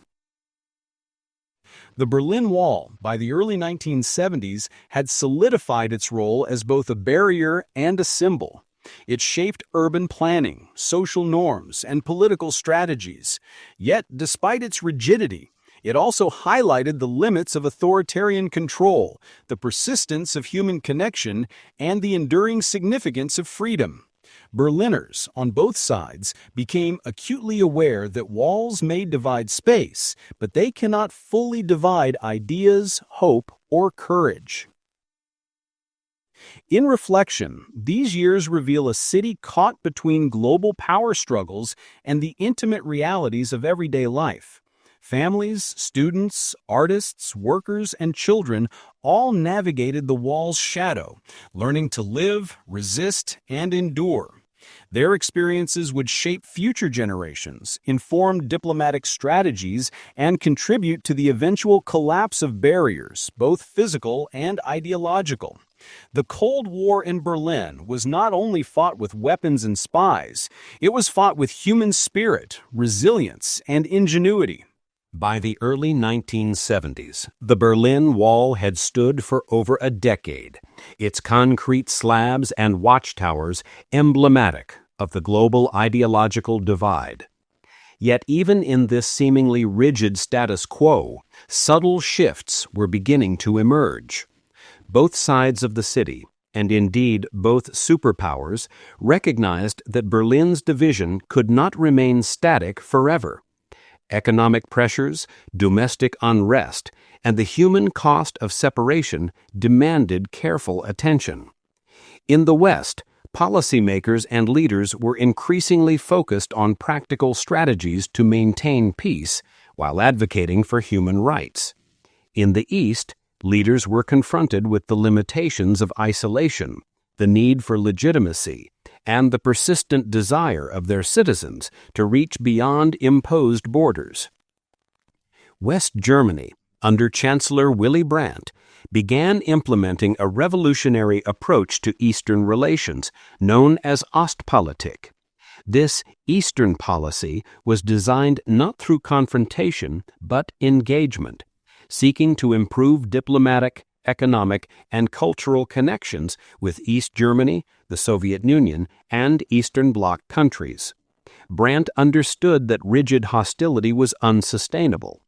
The Berlin Wall, by the early 1970s, had solidified its role as both a barrier and a symbol. It shaped urban planning, social norms, and political strategies. Yet, despite its rigidity, it also highlighted the limits of authoritarian control, the persistence of human connection, and the enduring significance of freedom. Berliners, on both sides, became acutely aware that walls may divide space, but they cannot fully divide ideas, hope, or courage. In reflection, these years reveal a city caught between global power struggles and the intimate realities of everyday life. Families, students, artists, workers, and children all navigated the wall's shadow, learning to live, resist, and endure. Their experiences would shape future generations, inform diplomatic strategies, and contribute to the eventual collapse of barriers, both physical and ideological. The Cold War in Berlin was not only fought with weapons and spies, it was fought with human spirit, resilience, and ingenuity. By the early 1970s, the Berlin Wall had stood for over a decade, its concrete slabs and watchtowers emblematic of the global ideological divide. Yet even in this seemingly rigid status quo, subtle shifts were beginning to emerge. Both sides of the city, and indeed both superpowers, recognized that Berlin's division could not remain static forever. Economic pressures, domestic unrest, and the human cost of separation demanded careful attention. In the West, policymakers and leaders were increasingly focused on practical strategies to maintain peace while advocating for human rights. In the East, leaders were confronted with the limitations of isolation, the need for legitimacy, and the persistent desire of their citizens to reach beyond imposed borders. West Germany, under Chancellor Willy Brandt, began implementing a revolutionary approach to Eastern relations known as Ostpolitik. This Eastern policy was designed not through confrontation but engagement, seeking to improve diplomatic, economic, and cultural connections with East Germany, the Soviet Union, and Eastern Bloc countries. Brandt understood that rigid hostility was unsustainable.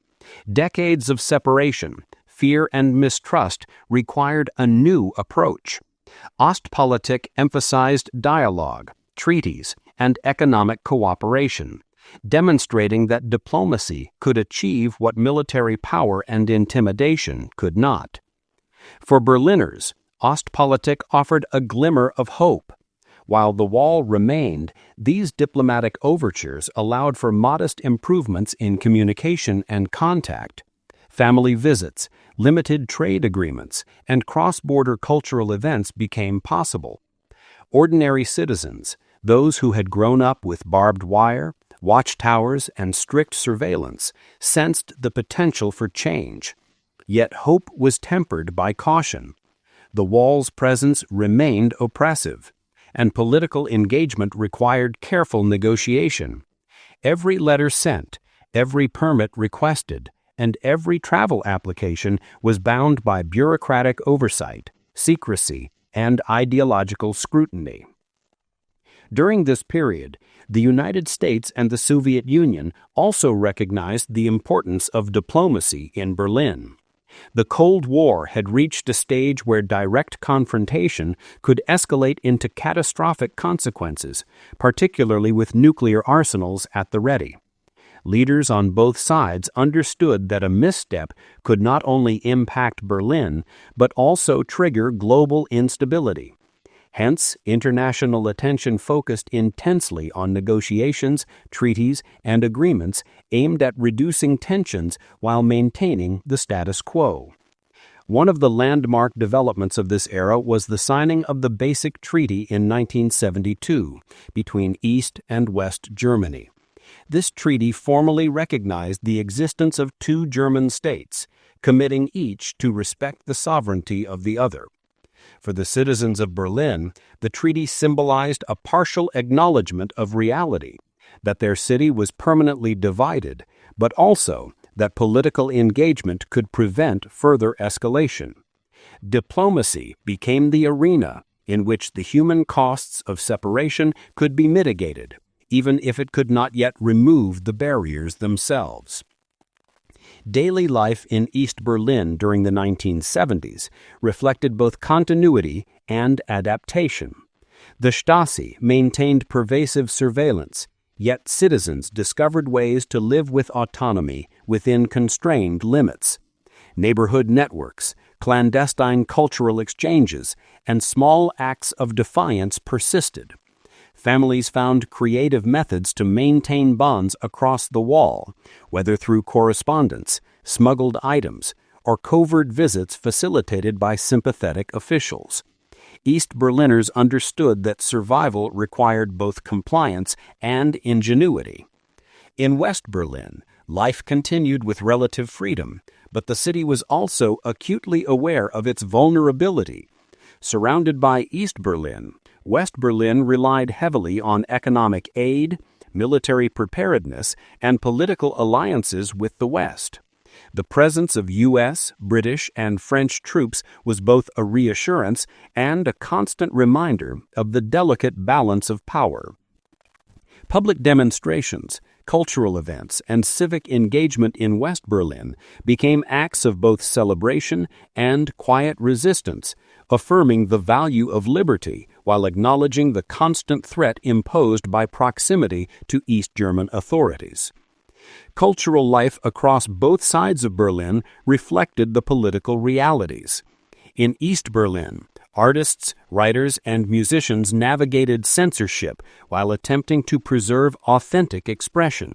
Decades of separation, fear, and mistrust required a new approach. Ostpolitik emphasized dialogue, treaties, and economic cooperation, demonstrating that diplomacy could achieve what military power and intimidation could not. For Berliners, Ostpolitik offered a glimmer of hope. While the wall remained, these diplomatic overtures allowed for modest improvements in communication and contact. Family visits, limited trade agreements, and cross-border cultural events became possible. Ordinary citizens, those who had grown up with barbed wire, watchtowers, and strict surveillance, sensed the potential for change. Yet hope was tempered by caution. The wall's presence remained oppressive, and political engagement required careful negotiation. Every letter sent, every permit requested, and every travel application was bound by bureaucratic oversight, secrecy, and ideological scrutiny. During this period, the United States and the Soviet Union also recognized the importance of diplomacy in Berlin. The Cold War had reached a stage where direct confrontation could escalate into catastrophic consequences, particularly with nuclear arsenals at the ready. Leaders on both sides understood that a misstep could not only impact Berlin, but also trigger global instability. Hence, international attention focused intensely on negotiations, treaties, and agreements aimed at reducing tensions while maintaining the status quo. One of the landmark developments of this era was the signing of the Basic Treaty in 1972 between East and West Germany. This treaty formally recognized the existence of two German states, committing each to respect the sovereignty of the other. For the citizens of Berlin, the treaty symbolized a partial acknowledgement of reality, that their city was permanently divided, but also that political engagement could prevent further escalation. Diplomacy became the arena in which the human costs of separation could be mitigated, even if it could not yet remove the barriers themselves. Daily life in East Berlin during the 1970s reflected both continuity and adaptation. The Stasi maintained pervasive surveillance, yet citizens discovered ways to live with autonomy within constrained limits. Neighborhood networks, clandestine cultural exchanges, and small acts of defiance persisted. Families found creative methods to maintain bonds across the wall, whether through correspondence, smuggled items, or covert visits facilitated by sympathetic officials. East Berliners understood that survival required both compliance and ingenuity. In West Berlin, life continued with relative freedom, but the city was also acutely aware of its vulnerability. Surrounded by East Berlin, West Berlin relied heavily on economic aid, military preparedness, and political alliances with the West. The presence of U.S., British, and French troops was both a reassurance and a constant reminder of the delicate balance of power. Public demonstrations, cultural events, and civic engagement in West Berlin became acts of both celebration and quiet resistance, affirming the value of liberty while acknowledging the constant threat imposed by proximity to East German authorities. Cultural life across both sides of Berlin reflected the political realities. In East Berlin, artists, writers, and musicians navigated censorship while attempting to preserve authentic expression.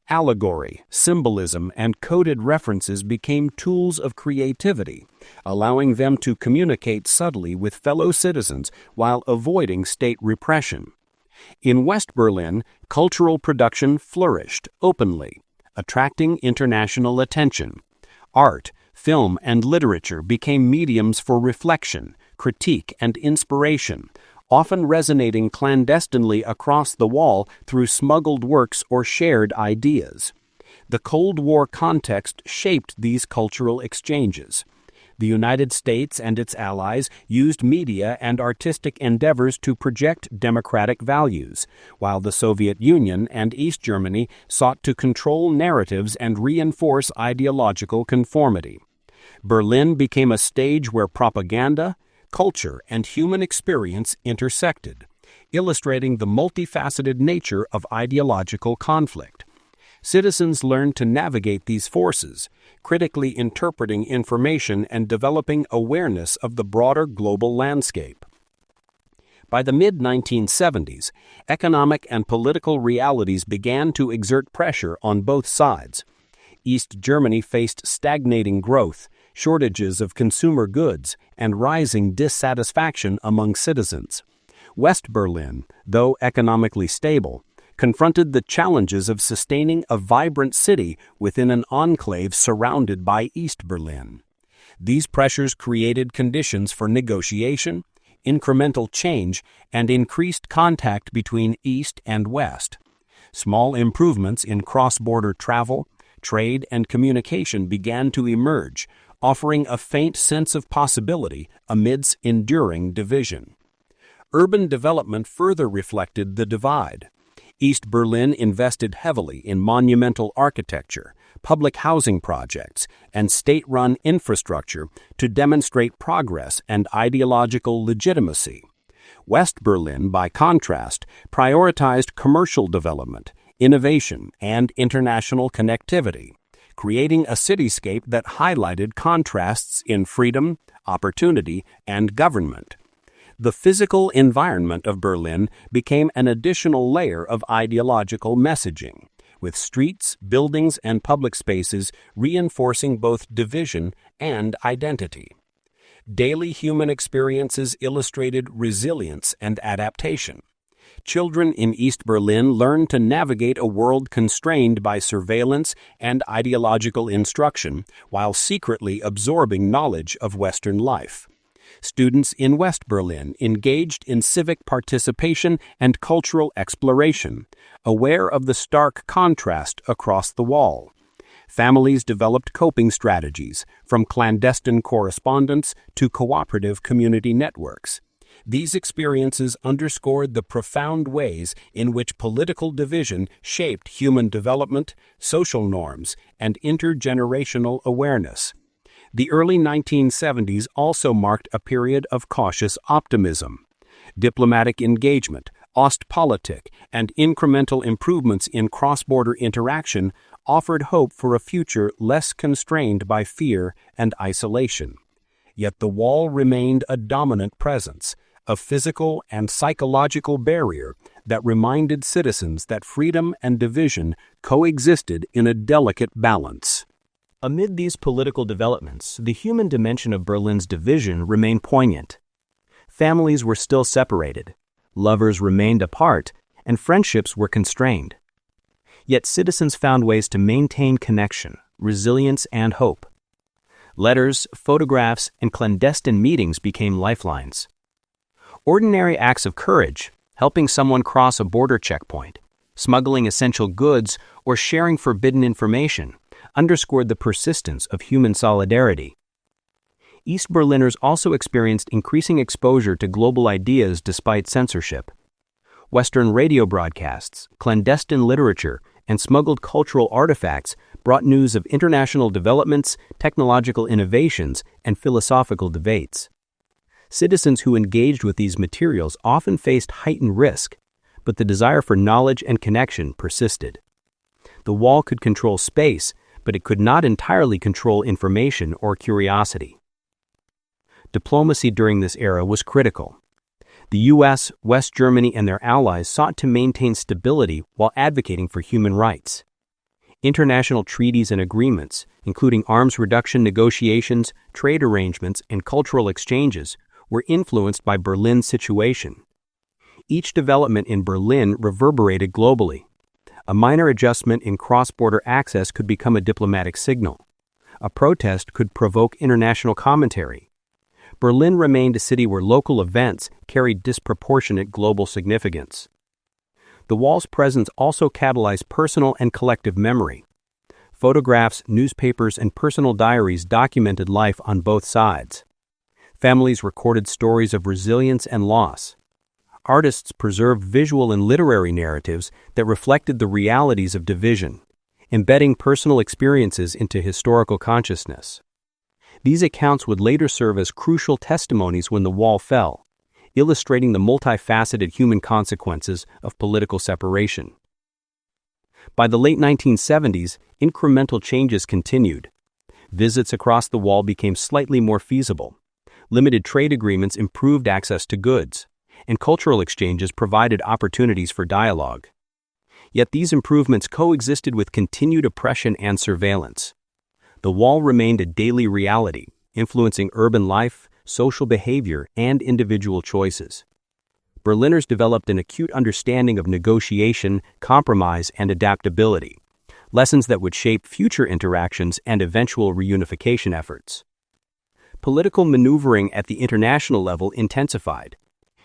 Allegory, symbolism, and coded references became tools of creativity, allowing them to communicate subtly with fellow citizens while avoiding state repression. In West Berlin, cultural production flourished openly, attracting international attention. Art, film, and literature became mediums for reflection, critique, and inspiration, often resonating clandestinely across the wall through smuggled works or shared ideas. The Cold War context shaped these cultural exchanges. The United States and its allies used media and artistic endeavors to project democratic values, while the Soviet Union and East Germany sought to control narratives and reinforce ideological conformity. Berlin became a stage where propaganda, culture, and human experience intersected, illustrating the multifaceted nature of ideological conflict. Citizens learned to navigate these forces, critically interpreting information and developing awareness of the broader global landscape. By the mid-1970s, economic and political realities began to exert pressure on both sides. East Germany faced stagnating growth, shortages of consumer goods, and rising dissatisfaction among citizens. West Berlin, though economically stable, confronted the challenges of sustaining a vibrant city within an enclave surrounded by East Berlin. These pressures created conditions for negotiation, incremental change, and increased contact between East and West. Small improvements in cross-border travel, trade, and communication began to emerge, offering a faint sense of possibility amidst enduring division. Urban development further reflected the divide. East Berlin invested heavily in monumental architecture, public housing projects, and state-run infrastructure to demonstrate progress and ideological legitimacy. West Berlin, by contrast, prioritized commercial development, innovation, and international connectivity, creating a cityscape that highlighted contrasts in freedom, opportunity, and government. The physical environment of Berlin became an additional layer of ideological messaging, with streets, buildings, and public spaces reinforcing both division and identity. Daily human experiences illustrated resilience and adaptation. Children in East Berlin learned to navigate a world constrained by surveillance and ideological instruction while secretly absorbing knowledge of Western life. Students in West Berlin engaged in civic participation and cultural exploration, aware of the stark contrast across the wall. Families developed coping strategies, from clandestine correspondence to cooperative community networks. These experiences underscored the profound ways in which political division shaped human development, social norms, and intergenerational awareness. The early 1970s also marked a period of cautious optimism. Diplomatic engagement, Ostpolitik, and incremental improvements in cross-border interaction offered hope for a future less constrained by fear and isolation. Yet the wall remained a dominant presence, a physical and psychological barrier that reminded citizens that freedom and division coexisted in a delicate balance. Amid these political developments, the human dimension of Berlin's division remained poignant. Families were still separated, lovers remained apart, and friendships were constrained. Yet citizens found ways to maintain connection, resilience, and hope. Letters, photographs, and clandestine meetings became lifelines. Ordinary acts of courage, helping someone cross a border checkpoint, smuggling essential goods, or sharing forbidden information, underscored the persistence of human solidarity. East Berliners also experienced increasing exposure to global ideas despite censorship. Western radio broadcasts, clandestine literature, and smuggled cultural artifacts brought news of international developments, technological innovations, and philosophical debates. Citizens who engaged with these materials often faced heightened risk, but the desire for knowledge and connection persisted. The wall could control space, but it could not entirely control information or curiosity. Diplomacy during this era was critical. The U.S., West Germany, and their allies sought to maintain stability while advocating for human rights. International treaties and agreements, including arms reduction negotiations, trade arrangements, and cultural exchanges, were influenced by Berlin's situation. Each development in Berlin reverberated globally. A minor adjustment in cross-border access could become a diplomatic signal. A protest could provoke international commentary. Berlin remained a city where local events carried disproportionate global significance. The wall's presence also catalyzed personal and collective memory. Photographs, newspapers, and personal diaries documented life on both sides. Families recorded stories of resilience and loss. Artists preserved visual and literary narratives that reflected the realities of division, embedding personal experiences into historical consciousness. These accounts would later serve as crucial testimonies when the wall fell, illustrating the multifaceted human consequences of political separation. By the late 1970s, incremental changes continued. Visits across the wall became slightly more feasible. Limited trade agreements improved access to goods, and cultural exchanges provided opportunities for dialogue. Yet these improvements coexisted with continued oppression and surveillance. The wall remained a daily reality, influencing urban life, social behavior, and individual choices. Berliners developed an acute understanding of negotiation, compromise, and adaptability, lessons that would shape future interactions and eventual reunification efforts. Political maneuvering at the international level intensified.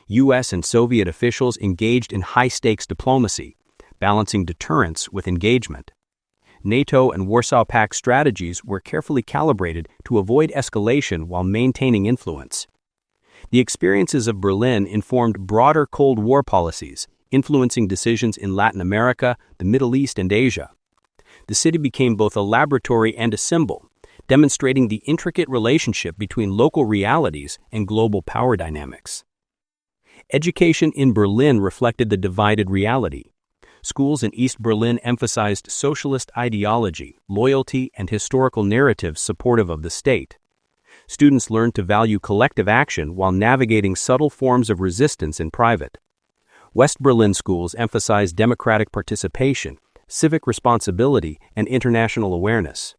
U.S. and Soviet officials engaged in high-stakes diplomacy, balancing deterrence with engagement. NATO and Warsaw Pact strategies were carefully calibrated to avoid escalation while maintaining influence. The experiences of Berlin informed broader Cold War policies, influencing decisions in Latin America, the Middle East, and Asia. The city became both a laboratory and a symbol, demonstrating the intricate relationship between local realities and global power dynamics. Education in Berlin reflected the divided reality. Schools in East Berlin emphasized socialist ideology, loyalty, and historical narratives supportive of the state. Students learned to value collective action while navigating subtle forms of resistance in private. West Berlin schools emphasized democratic participation, civic responsibility, and international awareness.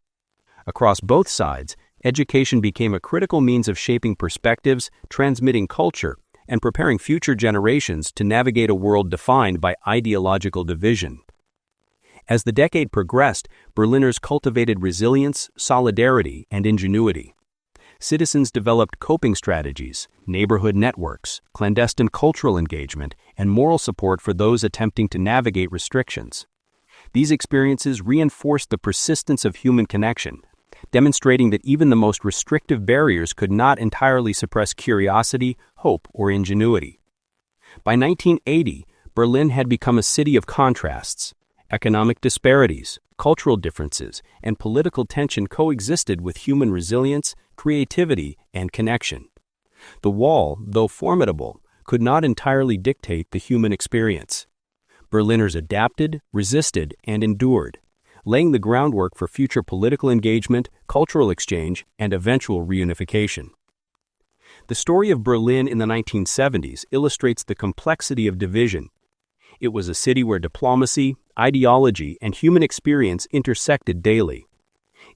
Across both sides, education became a critical means of shaping perspectives, transmitting culture, and preparing future generations to navigate a world defined by ideological division. As the decade progressed, Berliners cultivated resilience, solidarity, and ingenuity. Citizens developed coping strategies, neighborhood networks, clandestine cultural engagement, and moral support for those attempting to navigate restrictions. These experiences reinforced the persistence of human connection, demonstrating that even the most restrictive barriers could not entirely suppress curiosity, hope, or ingenuity. By 1980, Berlin had become a city of contrasts. Economic disparities, cultural differences, and political tension coexisted with human resilience, creativity, and connection. The wall, though formidable, could not entirely dictate the human experience. Berliners adapted, resisted, and endured, laying the groundwork for future political engagement, cultural exchange, and eventual reunification. The story of Berlin in the 1970s illustrates the complexity of division. It was a city where diplomacy, ideology, and human experience intersected daily.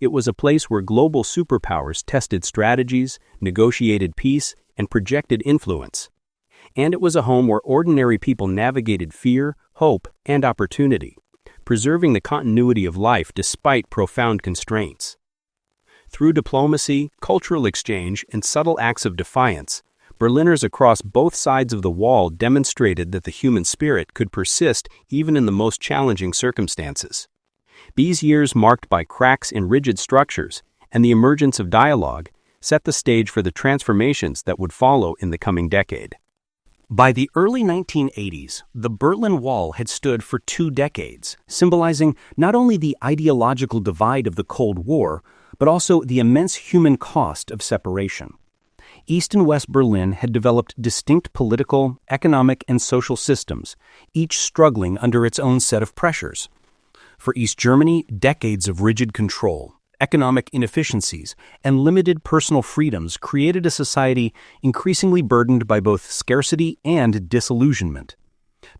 It was a place where global superpowers tested strategies, negotiated peace, and projected influence. And it was a home where ordinary people navigated fear, hope, and opportunity, preserving the continuity of life despite profound constraints. Through diplomacy, cultural exchange, and subtle acts of defiance, Berliners across both sides of the wall demonstrated that the human spirit could persist even in the most challenging circumstances. These years, marked by cracks in rigid structures and the emergence of dialogue, set the stage for the transformations that would follow in the coming decade. By the early 1980s, the Berlin Wall had stood for 2 decades, symbolizing not only the ideological divide of the Cold War, but also the immense human cost of separation. East and West Berlin had developed distinct political, economic, and social systems, each struggling under its own set of pressures. For East Germany, decades of rigid control, economic inefficiencies, and limited personal freedoms created a society increasingly burdened by both scarcity and disillusionment.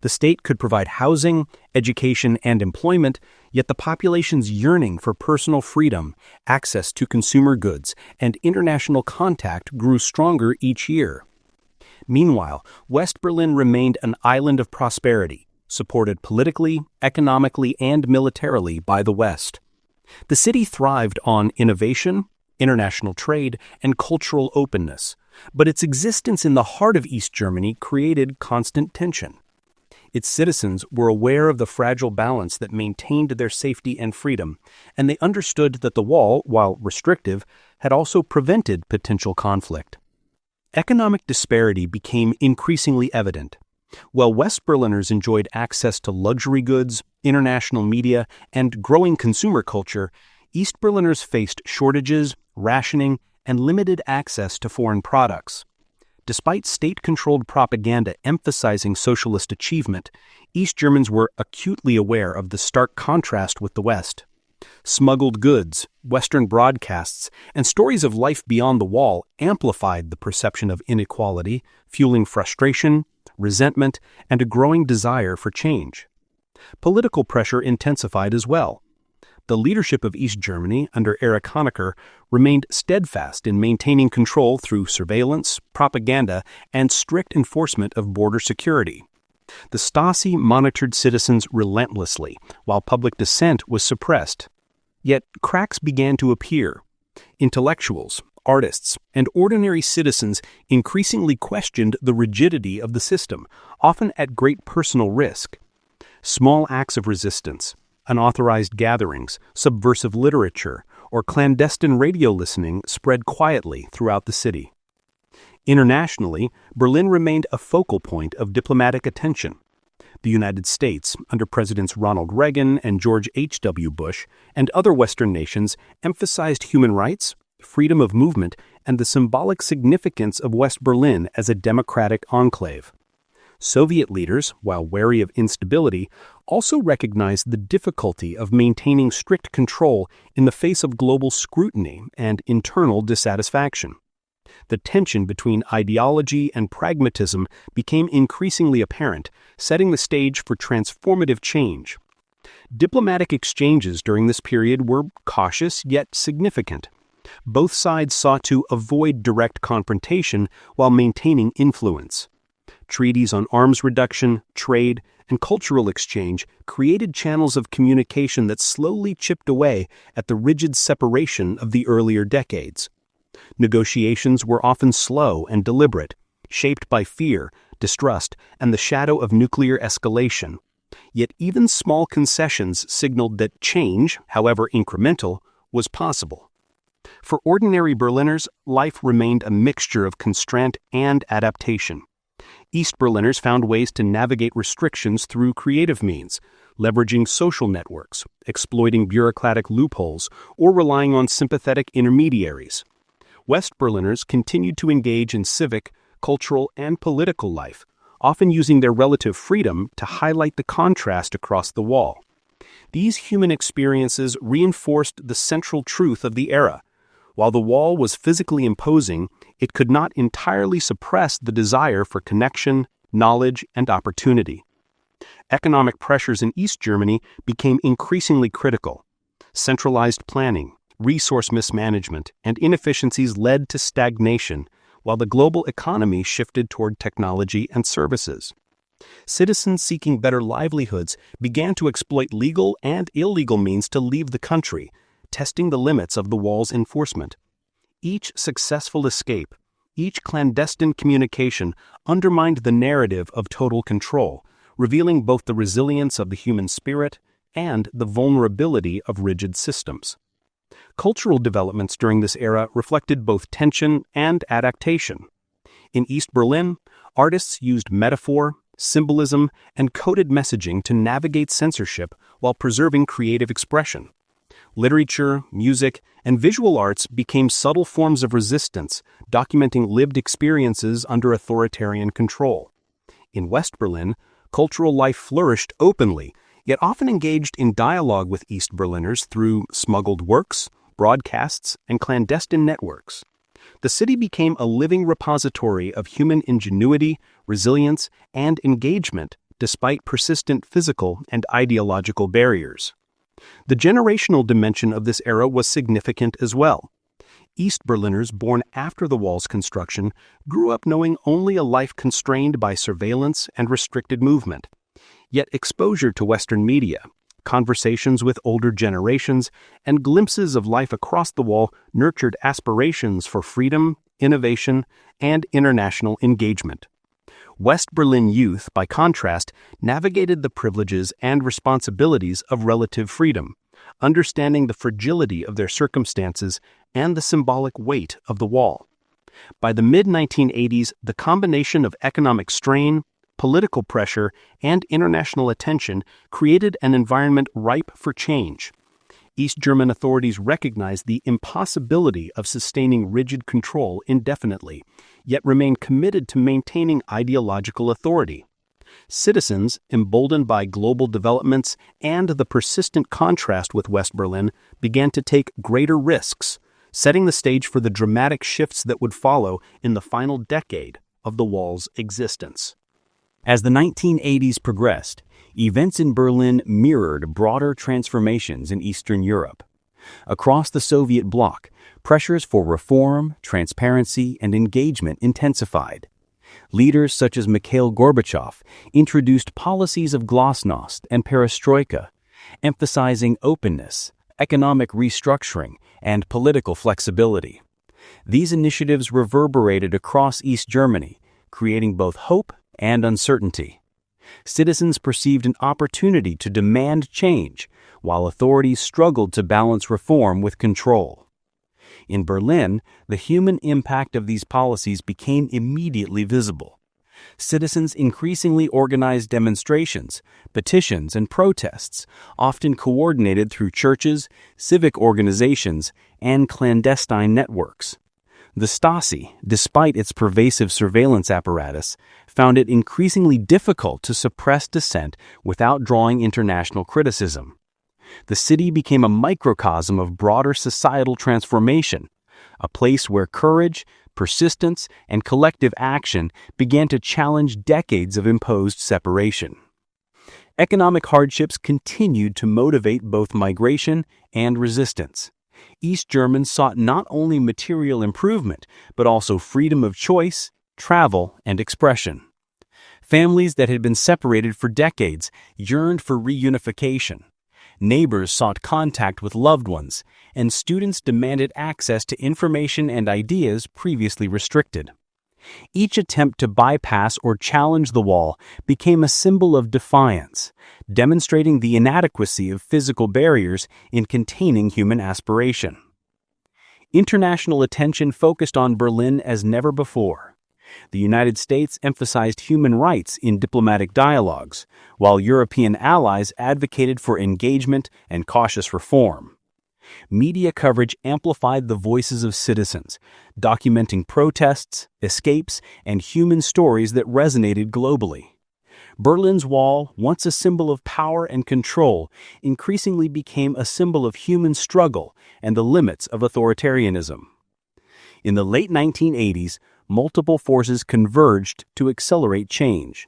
The state could provide housing, education, and employment, yet the population's yearning for personal freedom, access to consumer goods, and international contact grew stronger each year. Meanwhile, West Berlin remained an island of prosperity, supported politically, economically, and militarily by the West. The city thrived on innovation, international trade, and cultural openness, but its existence in the heart of East Germany created constant tension. Its citizens were aware of the fragile balance that maintained their safety and freedom, and they understood that the wall, while restrictive, had also prevented potential conflict. Economic disparity became increasingly evident. While West Berliners enjoyed access to luxury goods, international media, and growing consumer culture, East Berliners faced shortages, rationing, and limited access to foreign products. Despite state-controlled propaganda emphasizing socialist achievement, East Germans were acutely aware of the stark contrast with the West. Smuggled goods, Western broadcasts, and stories of life beyond the wall amplified the perception of inequality, fueling frustration, resentment, and a growing desire for change. Political pressure intensified as well. The leadership of East Germany under Erich Honecker remained steadfast in maintaining control through surveillance, propaganda, and strict enforcement of border security. The Stasi monitored citizens relentlessly, while public dissent was suppressed. Yet cracks began to appear. Intellectuals, artists, and ordinary citizens increasingly questioned the rigidity of the system, often at great personal risk. Small acts of resistance, unauthorized gatherings, subversive literature, or clandestine radio listening spread quietly throughout the city. Internationally, Berlin remained a focal point of diplomatic attention. The United States, under Presidents Ronald Reagan and George H.W. Bush, and other Western nations emphasized human rights, freedom of movement, and the symbolic significance of West Berlin as a democratic enclave. Soviet leaders, while wary of instability, also recognized the difficulty of maintaining strict control in the face of global scrutiny and internal dissatisfaction. The tension between ideology and pragmatism became increasingly apparent, setting the stage for transformative change. Diplomatic exchanges during this period were cautious yet significant. Both sides sought to avoid direct confrontation while maintaining influence. Treaties on arms reduction, trade, and cultural exchange created channels of communication that slowly chipped away at the rigid separation of the earlier decades. Negotiations were often slow and deliberate, shaped by fear, distrust, and the shadow of nuclear escalation. Yet even small concessions signaled that change, however incremental, was possible. For ordinary Berliners, life remained a mixture of constraint and adaptation. East Berliners found ways to navigate restrictions through creative means, leveraging social networks, exploiting bureaucratic loopholes, or relying on sympathetic intermediaries. West Berliners continued to engage in civic, cultural, and political life, often using their relative freedom to highlight the contrast across the wall. These human experiences reinforced the central truth of the era. While the wall was physically imposing, it could not entirely suppress the desire for connection, knowledge, and opportunity. Economic pressures in East Germany became increasingly critical. Centralized planning, resource mismanagement, and inefficiencies led to stagnation, while the global economy shifted toward technology and services. Citizens seeking better livelihoods began to exploit legal and illegal means to leave the country, testing the limits of the wall's enforcement. Each successful escape, each clandestine communication undermined the narrative of total control, revealing both the resilience of the human spirit and the vulnerability of rigid systems. Cultural developments during this era reflected both tension and adaptation. In East Berlin, artists used metaphor, symbolism, and coded messaging to navigate censorship while preserving creative expression. Literature, music, and visual arts became subtle forms of resistance, documenting lived experiences under authoritarian control. In West Berlin, cultural life flourished openly, yet often engaged in dialogue with East Berliners through smuggled works, broadcasts, and clandestine networks. The city became a living repository of human ingenuity, resilience, and engagement despite persistent physical and ideological barriers. The generational dimension of this era was significant as well. East Berliners born after the wall's construction grew up knowing only a life constrained by surveillance and restricted movement. Yet exposure to Western media, Conversations with older generations and glimpses of life across the wall nurtured aspirations for freedom, innovation, and international engagement. West Berlin youth, by contrast, navigated the privileges and responsibilities of relative freedom, understanding the fragility of their circumstances and the symbolic weight of the wall. By the mid-1980s, the combination of economic strain, political pressure, and international attention created an environment ripe for change. East German authorities recognized the impossibility of sustaining rigid control indefinitely, yet remained committed to maintaining ideological authority. Citizens, emboldened by global developments and the persistent contrast with West Berlin, began to take greater risks, setting the stage for the dramatic shifts that would follow in the final decade of the wall's existence. As the 1980s progressed, events in Berlin mirrored broader transformations in Eastern Europe. Across the Soviet bloc, pressures for reform, transparency, and engagement intensified. Leaders such as Mikhail Gorbachev introduced policies of glasnost and perestroika, emphasizing openness, economic restructuring, and political flexibility. These initiatives reverberated across East Germany, creating both hope and uncertainty. Citizens perceived an opportunity to demand change, while authorities struggled to balance reform with control. In Berlin, the human impact of these policies became immediately visible. Citizens increasingly organized demonstrations, petitions, and protests, often coordinated through churches, civic organizations, and clandestine networks. The Stasi, despite its pervasive surveillance apparatus, found it increasingly difficult to suppress dissent without drawing international criticism. The city became a microcosm of broader societal transformation, a place where courage, persistence, and collective action began to challenge decades of imposed separation. Economic hardships continued to motivate both migration and resistance. East Germans sought not only material improvement, but also freedom of choice, travel, and expression. Families that had been separated for decades yearned for reunification. Neighbors sought contact with loved ones, and students demanded access to information and ideas previously restricted. Each attempt to bypass or challenge the wall became a symbol of defiance, demonstrating the inadequacy of physical barriers in containing human aspiration. International attention focused on Berlin as never before. The United States emphasized human rights in diplomatic dialogues, while European allies advocated for engagement and cautious reform. Media coverage amplified the voices of citizens, documenting protests, escapes, and human stories that resonated globally. Berlin's wall, once a symbol of power and control, increasingly became a symbol of human struggle and the limits of authoritarianism. In the late 1980s, multiple forces converged to accelerate change.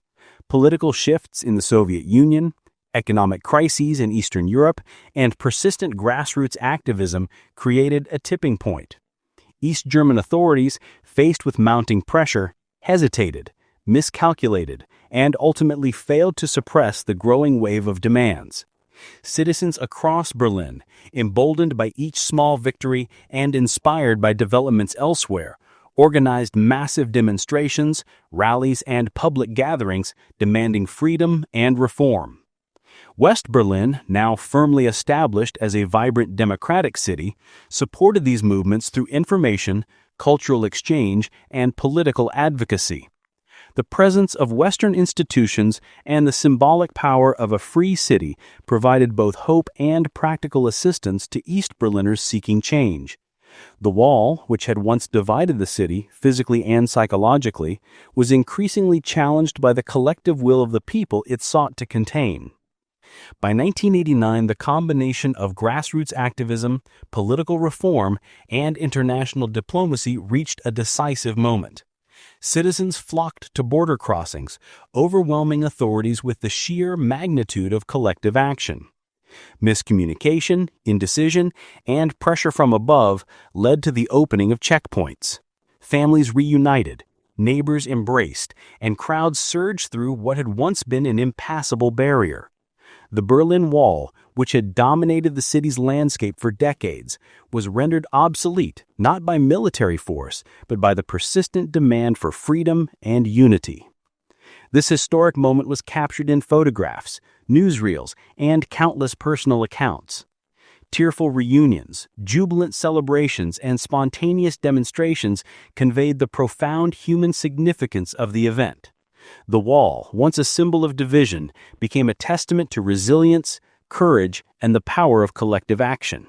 Political shifts in the Soviet Union, economic crises in Eastern Europe, and persistent grassroots activism created a tipping point. East German authorities, faced with mounting pressure, hesitated, miscalculated, and ultimately failed to suppress the growing wave of demands. Citizens across Berlin, emboldened by each small victory and inspired by developments elsewhere, organized massive demonstrations, rallies, and public gatherings demanding freedom and reform. West Berlin, now firmly established as a vibrant democratic city, supported these movements through information, cultural exchange, and political advocacy. The presence of Western institutions and the symbolic power of a free city provided both hope and practical assistance to East Berliners seeking change. The wall, which had once divided the city, physically and psychologically, was increasingly challenged by the collective will of the people it sought to contain. By 1989, the combination of grassroots activism, political reform, and international diplomacy reached a decisive moment. Citizens flocked to border crossings, overwhelming authorities with the sheer magnitude of collective action. Miscommunication, indecision, and pressure from above led to the opening of checkpoints. Families reunited, neighbors embraced, and crowds surged through what had once been an impassable barrier. The Berlin Wall, which had dominated the city's landscape for decades, was rendered obsolete not by military force, but by the persistent demand for freedom and unity. This historic moment was captured in photographs, newsreels, and countless personal accounts. Tearful reunions, jubilant celebrations, and spontaneous demonstrations conveyed the profound human significance of the event. The wall, once a symbol of division, became a testament to resilience, courage, and the power of collective action.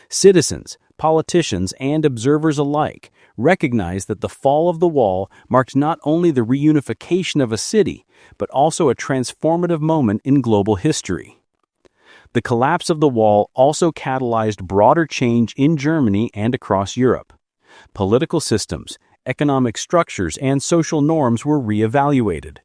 Citizens, politicians, and observers alike recognized that the fall of the wall marked not only the reunification of a city, but also a transformative moment in global history. The collapse of the wall also catalyzed broader change in Germany and across Europe. Political systems, economic structures, and social norms were reevaluated.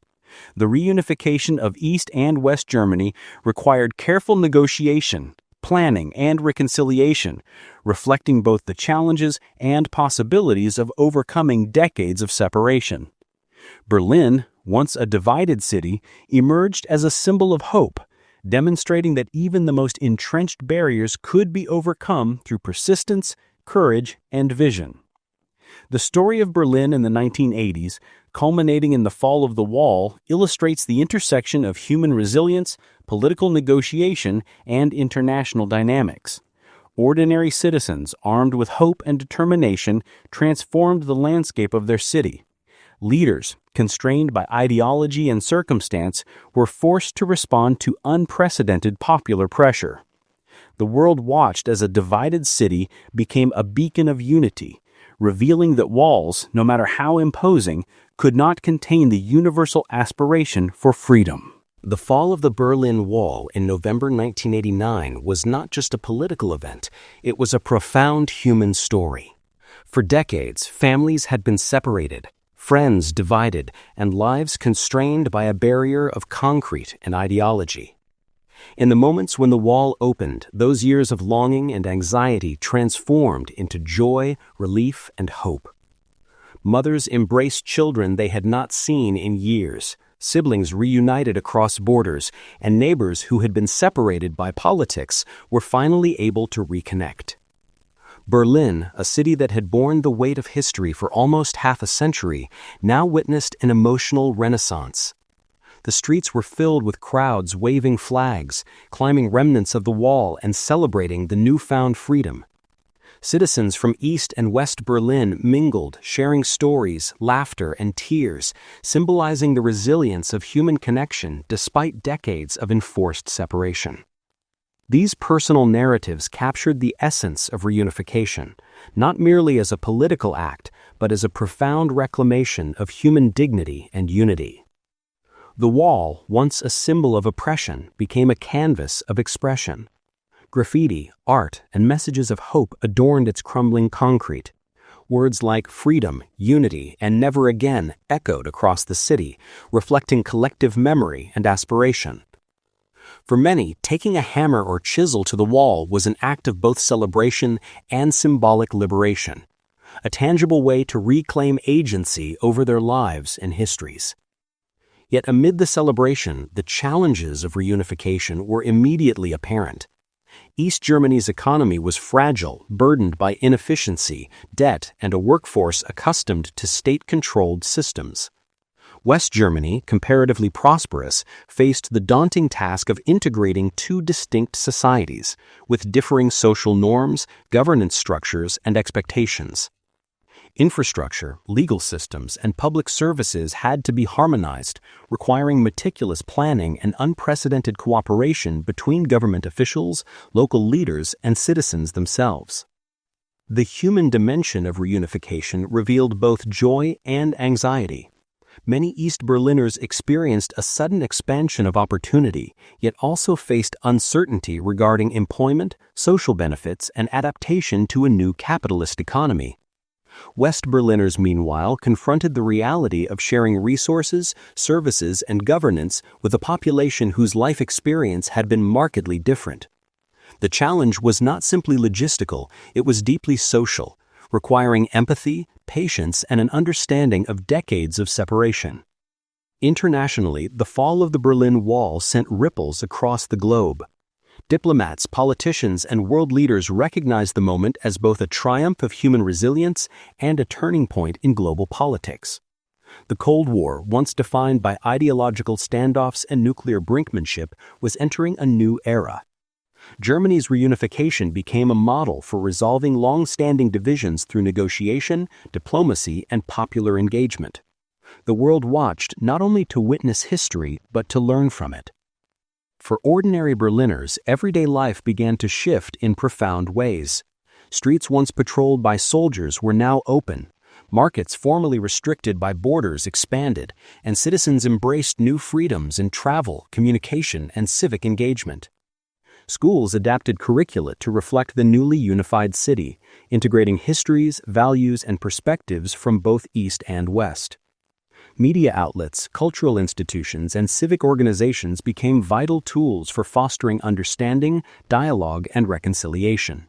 The reunification of East and West Germany required careful negotiation, planning, and reconciliation, reflecting both the challenges and possibilities of overcoming decades of separation. Berlin, once a divided city, emerged as a symbol of hope, demonstrating that even the most entrenched barriers could be overcome through persistence, courage, and vision. The story of Berlin in the 1980s, culminating in the fall of the wall, illustrates the intersection of human resilience, political negotiation, and international dynamics. Ordinary citizens, armed with hope and determination, transformed the landscape of their city. Leaders, constrained by ideology and circumstance, were forced to respond to unprecedented popular pressure. The world watched as a divided city became a beacon of unity, revealing that walls, no matter how imposing, could not contain the universal aspiration for freedom. The fall of the Berlin Wall in November 1989 was not just a political event, it was a profound human story. For decades, families had been separated, friends divided, and lives constrained by a barrier of concrete and ideology. In the moments when the wall opened, those years of longing and anxiety transformed into joy, relief, and hope. Mothers embraced children they had not seen in years, siblings reunited across borders, and neighbors who had been separated by politics were finally able to reconnect. Berlin, a city that had borne the weight of history for almost half a century, now witnessed an emotional renaissance. The streets were filled with crowds waving flags, climbing remnants of the wall, and celebrating the newfound freedom. Citizens from East and West Berlin mingled, sharing stories, laughter, and tears, symbolizing the resilience of human connection despite decades of enforced separation. These personal narratives captured the essence of reunification, not merely as a political act, but as a profound reclamation of human dignity and unity. The wall, once a symbol of oppression, became a canvas of expression. Graffiti, art, and messages of hope adorned its crumbling concrete. Words like freedom, unity, and never again echoed across the city, reflecting collective memory and aspiration. For many, taking a hammer or chisel to the wall was an act of both celebration and symbolic liberation, a tangible way to reclaim agency over their lives and histories. Yet amid the celebration, the challenges of reunification were immediately apparent. East Germany's economy was fragile, burdened by inefficiency, debt, and a workforce accustomed to state-controlled systems. West Germany, comparatively prosperous, faced the daunting task of integrating two distinct societies, with differing social norms, governance structures, and expectations. Infrastructure, legal systems, and public services had to be harmonized, requiring meticulous planning and unprecedented cooperation between government officials, local leaders, and citizens themselves. The human dimension of reunification revealed both joy and anxiety. Many East Berliners experienced a sudden expansion of opportunity, yet also faced uncertainty regarding employment, social benefits, and adaptation to a new capitalist economy. West Berliners, meanwhile, confronted the reality of sharing resources, services, and governance with a population whose life experience had been markedly different. The challenge was not simply logistical, it was deeply social, requiring empathy, patience, and an understanding of decades of separation. Internationally, the fall of the Berlin Wall sent ripples across the globe. Diplomats, politicians, and world leaders recognized the moment as both a triumph of human resilience and a turning point in global politics. The Cold War, once defined by ideological standoffs and nuclear brinkmanship, was entering a new era. Germany's reunification became a model for resolving long-standing divisions through negotiation, diplomacy, and popular engagement. The world watched not only to witness history, but to learn from it. For ordinary Berliners, everyday life began to shift in profound ways. Streets once patrolled by soldiers were now open. Markets formerly restricted by borders expanded, and citizens embraced new freedoms in travel, communication, and civic engagement. Schools adapted curricula to reflect the newly unified city, integrating histories, values, and perspectives from both East and West. Media outlets, cultural institutions, and civic organizations became vital tools for fostering understanding, dialogue, and reconciliation.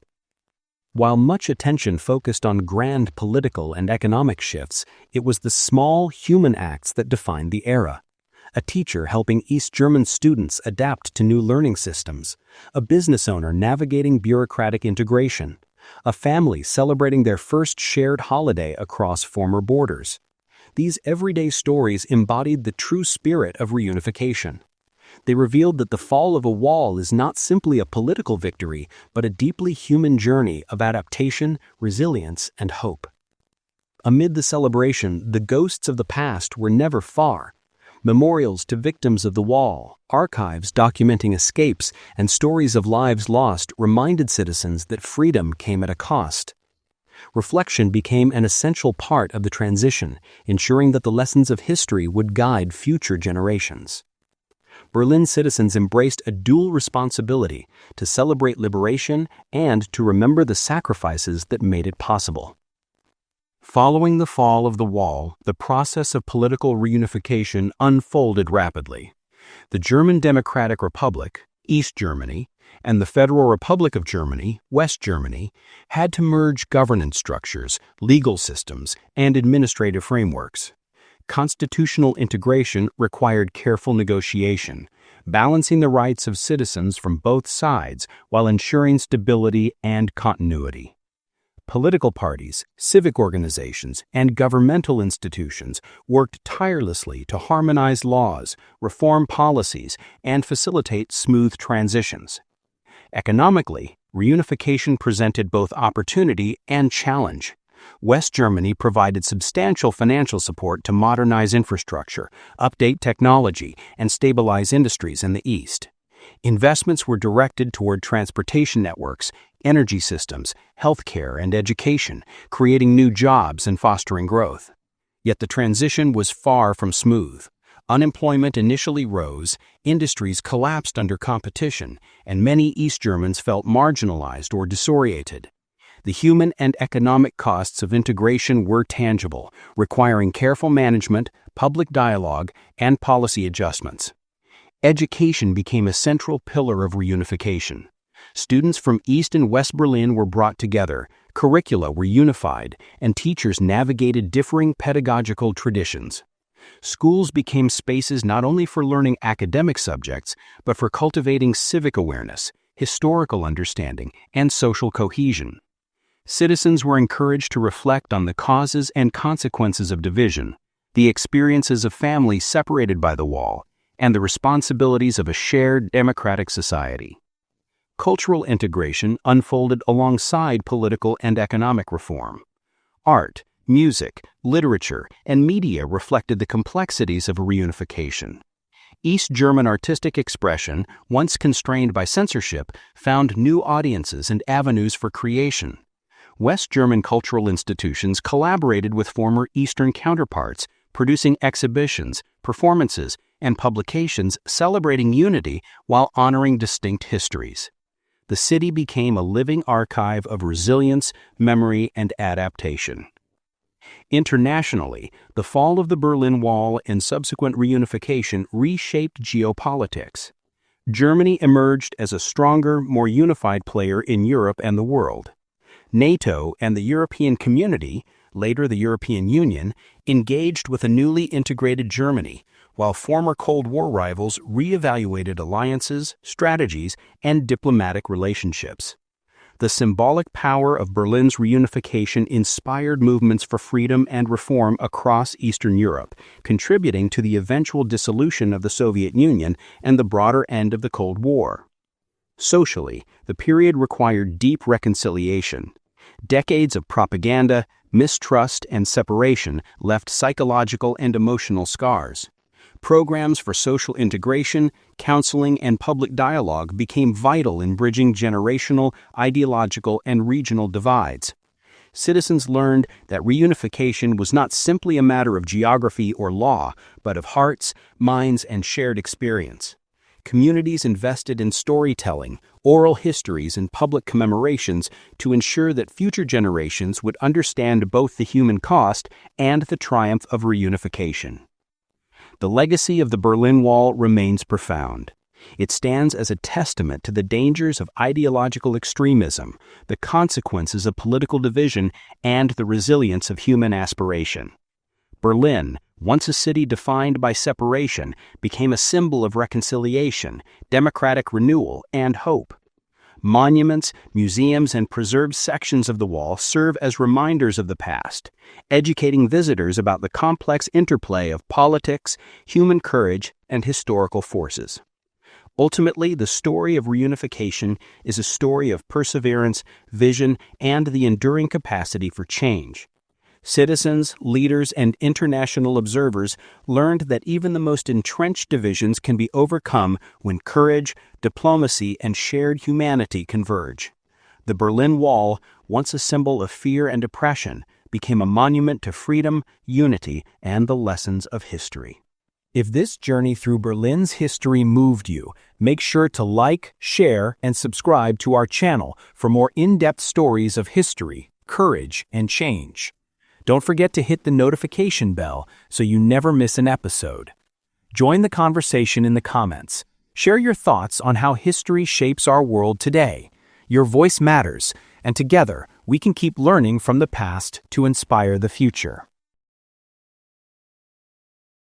While much attention focused on grand political and economic shifts, it was the small human acts that defined the era. A teacher helping East German students adapt to new learning systems, a business owner navigating bureaucratic integration, a family celebrating their first shared holiday across former borders. These everyday stories embodied the true spirit of reunification. They revealed that the fall of a wall is not simply a political victory, but a deeply human journey of adaptation, resilience, and hope. Amid the celebration, the ghosts of the past were never far. Memorials to victims of the wall, archives documenting escapes, and stories of lives lost reminded citizens that freedom came at a cost. Reflection became an essential part of the transition, ensuring that the lessons of history would guide future generations. Berlin citizens embraced a dual responsibility to celebrate liberation and to remember the sacrifices that made it possible. Following the fall of the wall, the process of political reunification unfolded rapidly. The German Democratic Republic, East Germany, and the Federal Republic of Germany, West Germany, had to merge governance structures, legal systems, and administrative frameworks. Constitutional integration required careful negotiation, balancing the rights of citizens from both sides while ensuring stability and continuity. Political parties, civic organizations, and governmental institutions worked tirelessly to harmonize laws, reform policies, and facilitate smooth transitions. Economically, reunification presented both opportunity and challenge. West Germany provided substantial financial support to modernize infrastructure, update technology, and stabilize industries in the East. Investments were directed toward transportation networks, energy systems, healthcare, and education, creating new jobs and fostering growth. Yet the transition was far from smooth. Unemployment initially rose, industries collapsed under competition, and many East Germans felt marginalized or disoriented. The human and economic costs of integration were tangible, requiring careful management, public dialogue, and policy adjustments. Education became a central pillar of reunification. Students from East and West Berlin were brought together, curricula were unified, and teachers navigated differing pedagogical traditions. Schools became spaces not only for learning academic subjects, but for cultivating civic awareness, historical understanding, and social cohesion. Citizens were encouraged to reflect on the causes and consequences of division, the experiences of families separated by the wall, and the responsibilities of a shared democratic society. Cultural integration unfolded alongside political and economic reform. Art, music, literature, and media reflected the complexities of reunification. East German artistic expression, once constrained by censorship, found new audiences and avenues for creation. West German cultural institutions collaborated with former Eastern counterparts, producing exhibitions, performances, and publications celebrating unity while honoring distinct histories. The city became a living archive of resilience, memory, and adaptation. Internationally, the fall of the Berlin Wall and subsequent reunification reshaped geopolitics. Germany emerged as a stronger, more unified player in Europe and the world. NATO and the European Community, later the European Union, engaged with a newly integrated Germany, while former Cold War rivals re-evaluated alliances, strategies, and diplomatic relationships. The symbolic power of Berlin's reunification inspired movements for freedom and reform across Eastern Europe, contributing to the eventual dissolution of the Soviet Union and the broader end of the Cold War. Socially, the period required deep reconciliation. Decades of propaganda, mistrust, and separation left psychological and emotional scars. Programs for social integration, counseling, and public dialogue became vital in bridging generational, ideological, and regional divides. Citizens learned that reunification was not simply a matter of geography or law, but of hearts, minds, and shared experience. Communities invested in storytelling, oral histories, and public commemorations to ensure that future generations would understand both the human cost and the triumph of reunification. The legacy of the Berlin Wall remains profound. It stands as a testament to the dangers of ideological extremism, the consequences of political division, and the resilience of human aspiration. Berlin, once a city defined by separation, became a symbol of reconciliation, democratic renewal, and hope. Monuments, museums, and preserved sections of the wall serve as reminders of the past, educating visitors about the complex interplay of politics, human courage, and historical forces. Ultimately, the story of reunification is a story of perseverance, vision, and the enduring capacity for change. Citizens, leaders, and international observers learned that even the most entrenched divisions can be overcome when courage, diplomacy, and shared humanity converge. The Berlin Wall, once a symbol of fear and oppression, became a monument to freedom, unity, and the lessons of history. If this journey through Berlin's history moved you, make sure to like, share, and subscribe to our channel for more in-depth stories of history, courage, and change. Don't forget to hit the notification bell so you never miss an episode. Join the conversation in the comments. Share your thoughts on how history shapes our world today. Your voice matters, and together we can keep learning from the past to inspire the future.